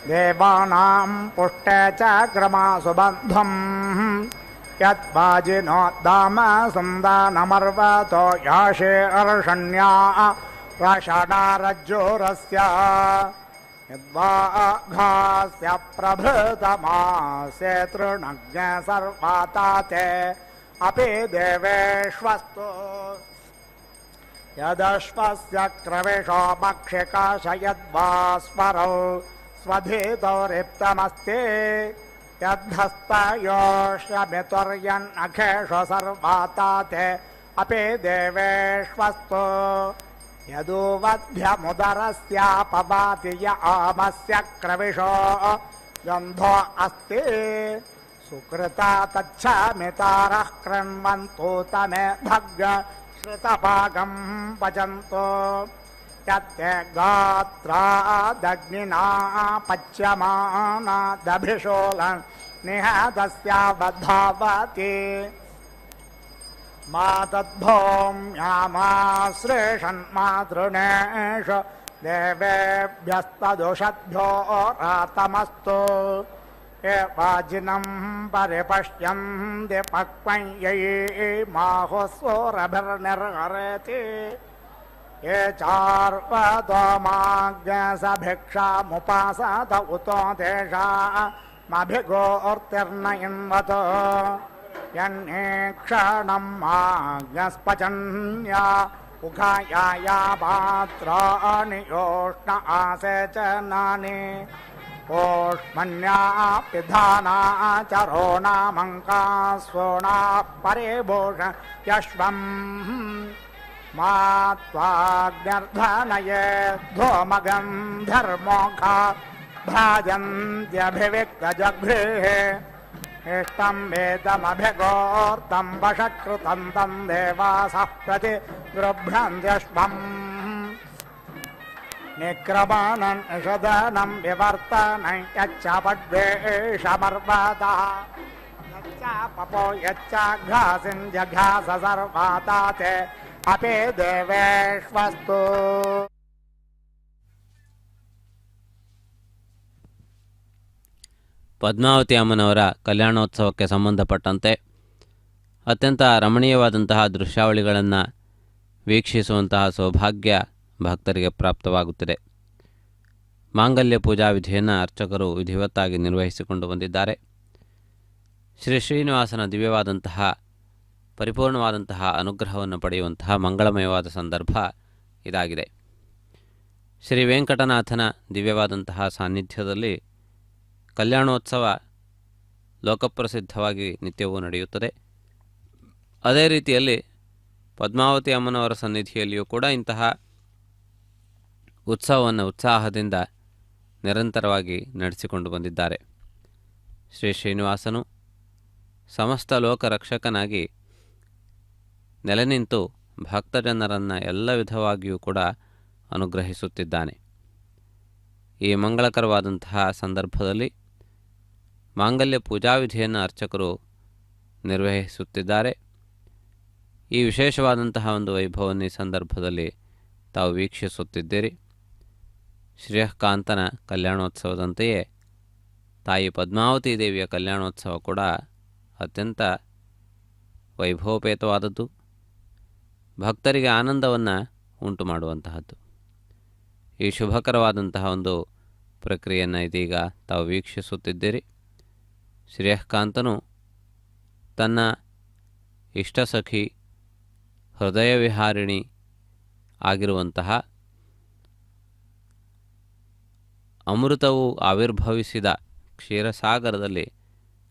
देवानां पुष्टे च क्रमासु बन्धुम् यद्वाजिनो दामसुन्दानमर्वतो याशे अर्षण्या रषणारज्जोरस्य यद्वाघास्य प्रभृतमासे तृणज्ञ सर्वाताते अपि देवेष्वस्तु यदश्वस्य क्रविशो मक्षिकाशयद्वा स्मरौ स्वधीतो रिप्तमस्ति यद्धस्तयोष्यमितुर्यन्नखेषु सर्वाताते अपि देवेष्वस्तु यदुवध्यमुदरस्यापवाति य आमस्य क्रविशो गन्धो अस्ति सुकृता तच्छमितारः कृण्वन्तु तमे भग् श्रुतपाकं पचन्तो यत्ते गात्रादग्निना पच्यमानादभिषोलन् निहतस्यावधावति मातद्भौम्यामाश्रेषन्मातृणेषु देवेभ्यस्तदुषद्भ्यो रातमस्तु ये वाजिनं परिपश्यन्ति पक्वं ये माहुस्वरभिर्निर्हरति ये चार्वतोमाज्ञसभिक्षामुपासत उतो तेषामभिगोर्तिर्न इन्वतो यन्नेक्षणं माज्ञस्पचन्या उखाया पात्राणि योष्ण आसेचनानि ओष्मन्या पिधाना चरोणामङ्का स्वोणा परिभूष यश्वम् मा त्वाग्न्यर्धनये धूमगं धर्मोखा भाजन्त्यभिविक्तजघ्रेः इष्टं वेदमभिगोर्तं वषत्कृतं तं देवासः प्रति गृभ्रन्त्यश्वम् निक्रमणं निषदनं विवर्तनं यच्च पड्वेषमर्वतः यच्च पपो यच्च घासिं जघास सर्वाता ते अपि देवेष्वस्तु ಪದ್ಮಾವತಿ ಅಮ್ಮನವರ ಕಲ್ಯಾಣೋತ್ಸವಕ್ಕೆ ಸಂಬಂಧಪಟ್ಟಂತೆ ಅತ್ಯಂತ ರಮಣೀಯವಾದಂತಹ ದೃಶ್ಯಾವಳಿಗಳನ್ನು ವೀಕ್ಷಿಸುವಂತಹ ಸೌಭಾಗ್ಯ ಭಕ್ತರಿಗೆ ಪ್ರಾಪ್ತವಾಗುತ್ತಿದೆ. ಮಾಂಗಲ್ಯ ಪೂಜಾ ವಿಧಿಯನ್ನು ಅರ್ಚಕರು ವಿಧಿವತ್ತಾಗಿ ನಿರ್ವಹಿಸಿಕೊಂಡು ಬಂದಿದ್ದಾರೆ. ಶ್ರೀ ಶ್ರೀನಿವಾಸನ ದಿವ್ಯವಾದಂತಹ ಪರಿಪೂರ್ಣವಾದಂತಹ ಅನುಗ್ರಹವನ್ನು ಪಡೆಯುವಂತಹ ಮಂಗಳಮಯವಾದ ಸಂದರ್ಭ ಇದಾಗಿದೆ. ಶ್ರೀ ವೆಂಕಟನಾಥನ ದಿವ್ಯವಾದಂತಹ ಸಾನ್ನಿಧ್ಯದಲ್ಲಿ ಕಲ್ಯಾಣೋತ್ಸವ ಲೋಕಪ್ರಸಿದ್ಧವಾಗಿ ನಿತ್ಯವೂ ನಡೆಯುತ್ತದೆ. ಅದೇ ರೀತಿಯಲ್ಲಿ ಪದ್ಮಾವತಿ ಅಮ್ಮನವರ ಸನ್ನಿಧಿಯಲ್ಲಿಯೂ ಕೂಡ ಇಂತಹ ಉತ್ಸವವನ್ನು ಉತ್ಸಾಹದಿಂದ ನಿರಂತರವಾಗಿ ನಡೆಸಿಕೊಂಡು ಬಂದಿದ್ದಾರೆ. ಶ್ರೀ ಶ್ರೀನಿವಾಸನು ಸಮಸ್ತ ಲೋಕರಕ್ಷಕನಾಗಿ ನೆಲೆನಿಂತು ಭಕ್ತಜನರನ್ನು ಎಲ್ಲ ವಿಧವಾಗಿಯೂ ಕೂಡ ಅನುಗ್ರಹಿಸುತ್ತಿದ್ದಾನೆ. ಈ ಮಂಗಳಕರವಾದಂತಹ ಸಂದರ್ಭದಲ್ಲಿ ಮಾಂಗಲ್ಯ ಪೂಜಾವಿಧಿಯನ್ನು ಅರ್ಚಕರು ನಿರ್ವಹಿಸುತ್ತಿದ್ದಾರೆ. ಈ ವಿಶೇಷವಾದಂತಹ ಒಂದು ವೈಭವವನ್ನು ಈ ಸಂದರ್ಭದಲ್ಲಿ ತಾವು ವೀಕ್ಷಿಸುತ್ತಿದ್ದೀರಿ. ಶ್ರೇಯಃಕಾಂತನ ಕಲ್ಯಾಣೋತ್ಸವದಂತೆಯೇ ತಾಯಿ ಪದ್ಮಾವತಿ ದೇವಿಯ ಕಲ್ಯಾಣೋತ್ಸವ ಕೂಡ ಅತ್ಯಂತ ವೈಭವಪೇತವಾದದ್ದು, ಭಕ್ತರಿಗೆ ಆನಂದವನ್ನು ಉಂಟು ಮಾಡುವಂತಹದ್ದು. ಈ ಶುಭಕರವಾದಂತಹ ಒಂದು ಪ್ರಕ್ರಿಯೆಯನ್ನು ಇದೀಗ ತಾವು ವೀಕ್ಷಿಸುತ್ತಿದ್ದೀರಿ. ಶ್ರೇಯಃಕಾಂತನು ತನ್ನ ಇಷ್ಟಸಖಿ ಹೃದಯ ವಿಹಾರಿಣಿ ಆಗಿರುವಂತಹ ಅಮೃತವು ಆವಿರ್ಭವಿಸಿದ ಕ್ಷೀರಸಾಗರದಲ್ಲಿ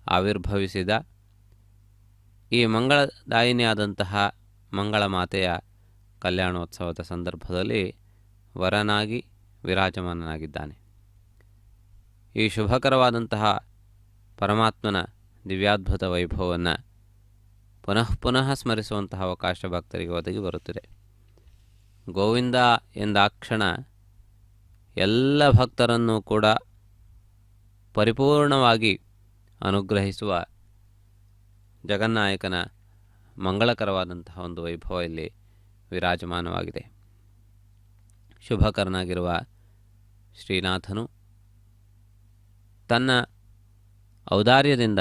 ಆವಿರ್ಭವಿಸಿದ ಈ ಮಂಗಳದಾಯಿನಿಯಾದಂತಹ ಮಂಗಳ ಮಾತೆಯ ಕಲ್ಯಾಣೋತ್ಸವದ ಸಂದರ್ಭದಲ್ಲಿ ವರನಾಗಿ ವಿರಾಜಮಾನನಾಗಿದ್ದಾನೆ. ಈ ಶುಭಕರವಾದಂತಹ ಪರಮಾತ್ಮನ ದಿವ್ಯಾದ್ಭುತ ವೈಭವವನ್ನು ಪುನಃ ಸ್ಮರಿಸುವಂತಹ ಅವಕಾಶ ಭಕ್ತರಿಗೆ ಒದಗಿ ಬರುತ್ತಿದೆ. ಗೋವಿಂದ ಎಂದಾಕ್ಷಣ ಎಲ್ಲ ಭಕ್ತರನ್ನು ಕೂಡ ಪರಿಪೂರ್ಣವಾಗಿ ಅನುಗ್ರಹಿಸುವ ಜಗನ್ನಾಯಕನ ಮಂಗಳಕರವಾದಂತಹ ಒಂದು ವೈಭವ ಇಲ್ಲಿ ವಿರಾಜಮಾನವಾಗಿದೆ. ಶುಭಕರನಾಗಿರುವ ಶ್ರೀನಾಥನು ತನ್ನ ಔದಾರ್ಯದಿಂದ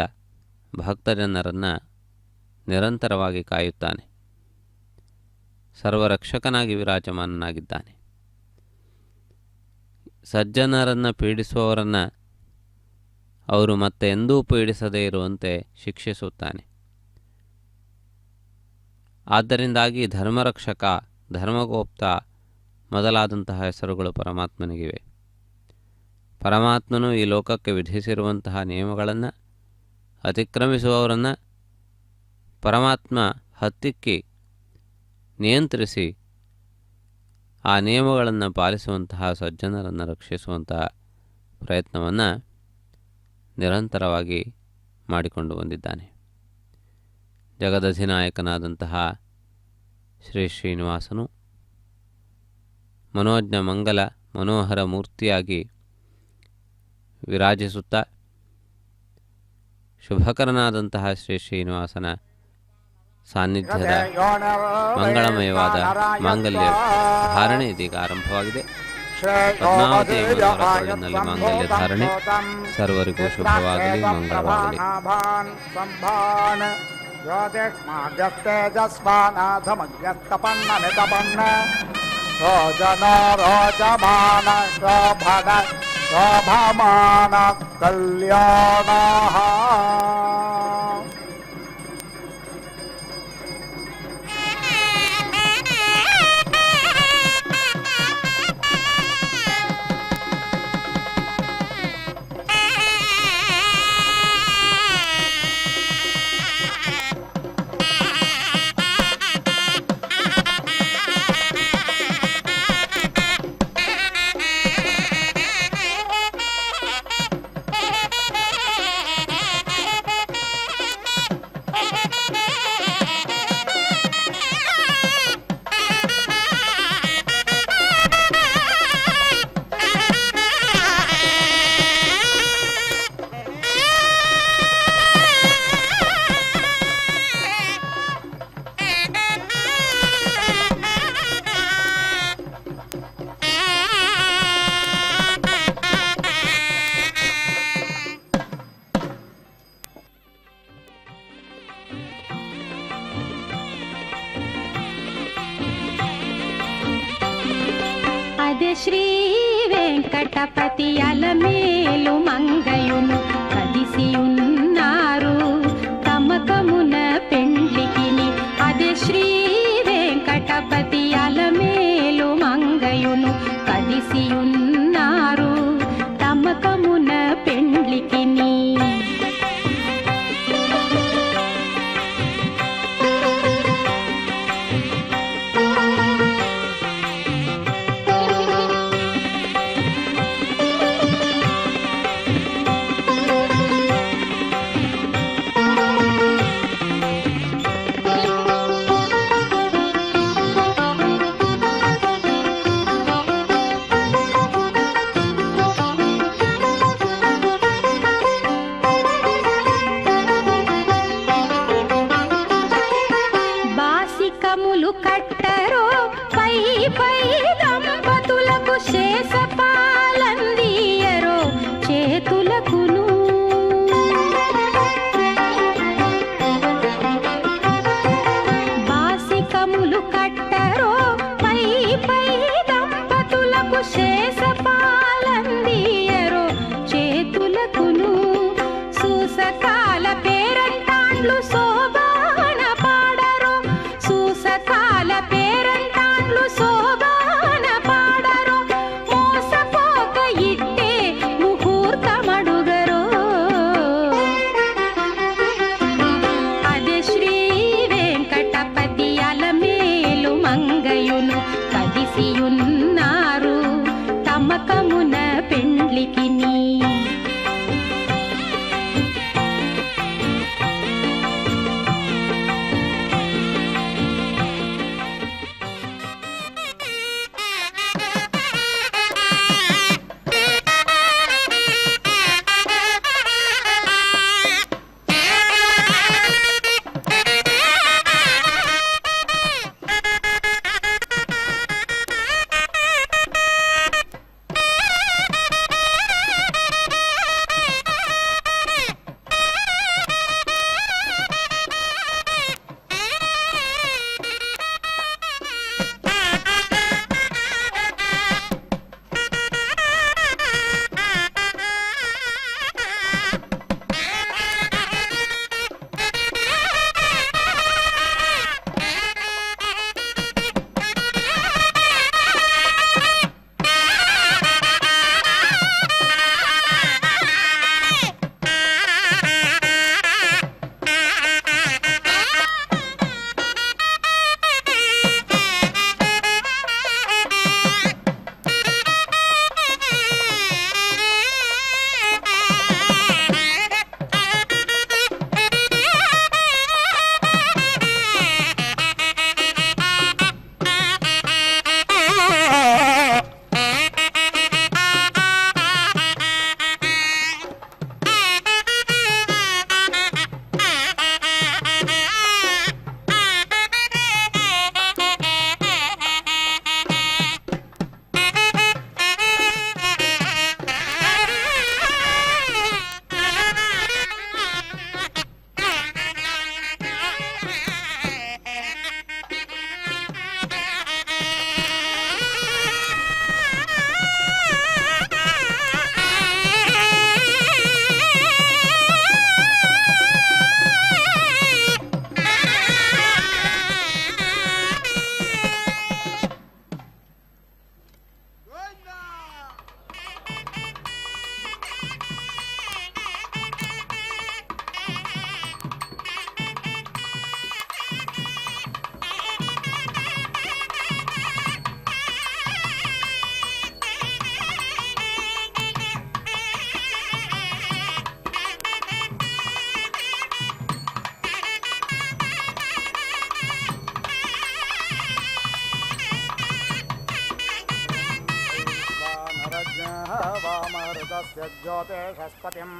ಭಕ್ತಜನರನ್ನು ನಿರಂತರವಾಗಿ ಕಾಯುತ್ತಾನೆ. ಸರ್ವರಕ್ಷಕನಾಗಿ ವಿರಾಜಮಾನನಾಗಿದ್ದಾನೆ. ಸಜ್ಜನರನ್ನು ಪೀಡಿಸುವವರನ್ನು ಅವರು ಮತ್ತೆ ಎಂದೂ ಪೀಡಿಸದೇ ಇರುವಂತೆ ಶಿಕ್ಷಿಸುತ್ತಾನೆ. ಆದ್ದರಿಂದಾಗಿ ಧರ್ಮರಕ್ಷಕ, ಧರ್ಮಗೋಪ್ತ ಮೊದಲಾದಂತಹ ಹೆಸರುಗಳು ಪರಮಾತ್ಮನಿಗಿವೆ. ಪರಮಾತ್ಮನು ಈ ಲೋಕಕ್ಕೆ ವಿಧಿಸಿರುವಂತಹ ನಿಯಮಗಳನ್ನು ಅತಿಕ್ರಮಿಸುವವರನ್ನು ಪರಮಾತ್ಮ ಹತ್ತಿಕ್ಕಿ ನಿಯಂತ್ರಿಸಿ ಆ ನಿಯಮಗಳನ್ನು ಪಾಲಿಸುವಂತಹ ಸಜ್ಜನರನ್ನು ರಕ್ಷಿಸುವಂತಹ ಪ್ರಯತ್ನವನ್ನು ನಿರಂತರವಾಗಿ ಮಾಡಿಕೊಂಡು ಬಂದಿದ್ದಾನೆ. ಜಗದಧಿನಾಯಕನಾದಂತಹ ಶ್ರೀ ಶ್ರೀನಿವಾಸನು ಮನೋಜ್ಞ ಮಂಗಲ ಮನೋಹರ ಮೂರ್ತಿಯಾಗಿ ವಿರಾಜಿಸುತ್ತಾ ಶುಭಕರನಾದಂತಹ ಶ್ರೀ ಶ್ರೀನಿವಾಸನ ಸಾನ್ನಿಧ್ಯದ ಮಂಗಳಮಯವಾದ ಮಾಂಗಲ್ಯ ಧಾರಣೆ ಇದೀಗ ಆರಂಭವಾಗಿದೆ. ಪದ್ಮಾವತಿ ಅಮ್ಮನವರ ಕೊರಳಿನಲ್ಲಿ ಮಾಂಗಲ್ಯ ಧಾರಣೆ. ಸರ್ವರಿಗೂ ಶುಭವಾಗಲಿ, ಮಂಗಳವಾಗಲಿ. ಜ್ಯೋತಿಷ್ಮಾದ್ಯಸ್ತೇಜಸ್ವಾನಾಥಮಗ್ಯಸ್ತಪನ್ನಮಿತಪನ್ನ ರೋಜನ ರೋಜಮಾನ ಶೋಭನ ಶೋಭಮಾನ ಕಲ್ಯಾಣ. శ్రీ వెంకటపతి అలమేలు మంగయును కదిసియున్నారు తమకమున పెండ్లికిని. అదే శ్రీ వెంకటపతి అలమేలు మంగయును కదిసియున్నారు తమకమున పెండ్లికిని. బాసికములు కట్టరో పై పై దంపతులకు శేషపాలందియరో చేతులకును. బాసికములు కట్టరో పై పై దంపతులకు శేషపాలందియరో చేతులకును. సూసకాల పేరంటాండ్లు శోభాన పాడరో సూసకాల పేరంటాండ్లు శోభాన పాడరో మోసపోక ఇట్టే ముహూర్తమడుగరో. అదే శ్రీ వెంకటపతి అలమేలు మంగయును కదిసియున్నారు తమకమున పెండ్లికిని. ज्योतिषस्पतिम्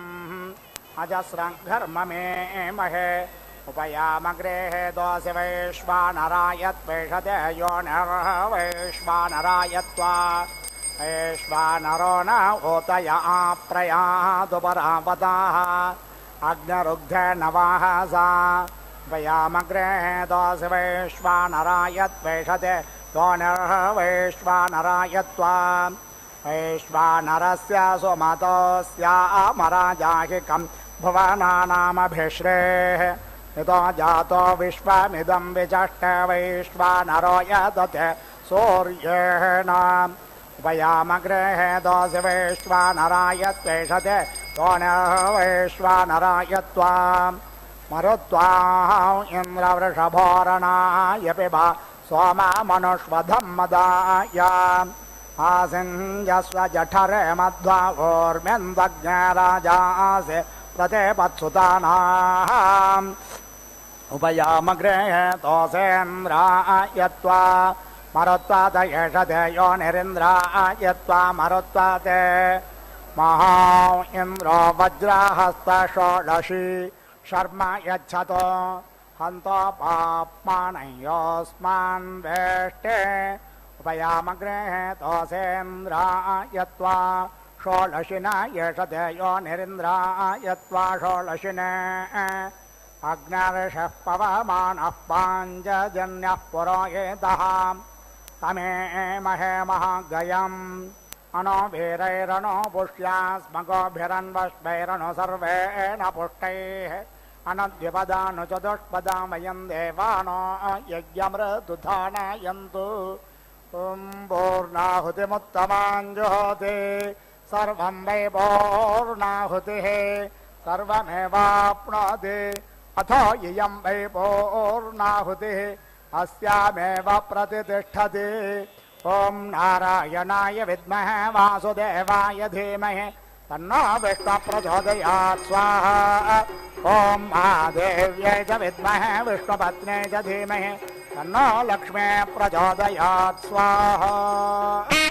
अजस्रं घर्म मे महे उपयामग्रे दोषि वैश्वानराय त्वेषते योनिर्वैश्वानराय त्वा वैश्वानरो न ऊतय आप्रयादुपरावताः अग्निरुग्धे नवाहसा उपयामग्रे दोषि वैश्वानराय त्वेषते योनिर्वैश्वानराय त्वा वैश्वानरस्य सुमतोऽस्यामराजाहिकं भुवनानामभिश्रेः यतो जातो विश्वमिदं विचष्ट वैश्वानरो यदते सूर्येण उपयामग्रे दोषि वैश्वानराय त्वेषते योनिर्वैश्वानराय त्वा मरुत्वा इन्द्रवृषभोरणाय पिबा सोममनुष्वधं मदाय आसिञ्जस्व जठरे मध्वा ऊर्म्यन्द्वग्ने राजासे प्रतिपत्सुतानाम् उपयामग्रे तोसेन्द्राय त्वा मरुत्वात येषते योनिरिन्द्राय त्वा मरुत्वाते महा इन्द्रो वज्रहस्तषोडशी शर्म यच्छतो हन्तो पाप्मानयोऽस्मान् वेष्टे उपयामग्रे तोसेन्द्राय त्वा षोडशिना येषते योनिरिन्द्राय त्वा षोडशिने अग्निर्षः पवमानः पाञ्चजन्यः पुरोहितः तमे महे महागयम् अनो वीरैरनो पुष्यास्मगोभिरन्वश्वैरनु सर्वेण पुष्टैः अनद्विपदानु चतुष्पदा वयं देवानो यज्ञमृदुधानयन्तु पूर्णाहुतिमुत्तमाञ्जुहोति सर्वं वै पूर्णाहुतिः सर्वमेवाप्नोति अथो इयं वै पूर्णाहुतिः अस्यामेव प्रतिष्ठति ॐ नारायणाय विद्महे वासुदेवाय धीमहि तन्नो विष्णुः प्रचोदयात् स्वाहा ॐ महादेव्यै च विद्महे विष्णुपत्न्यै च धीमहि तन्नो लक्ष्मी प्रचोदयात् स्वाहा।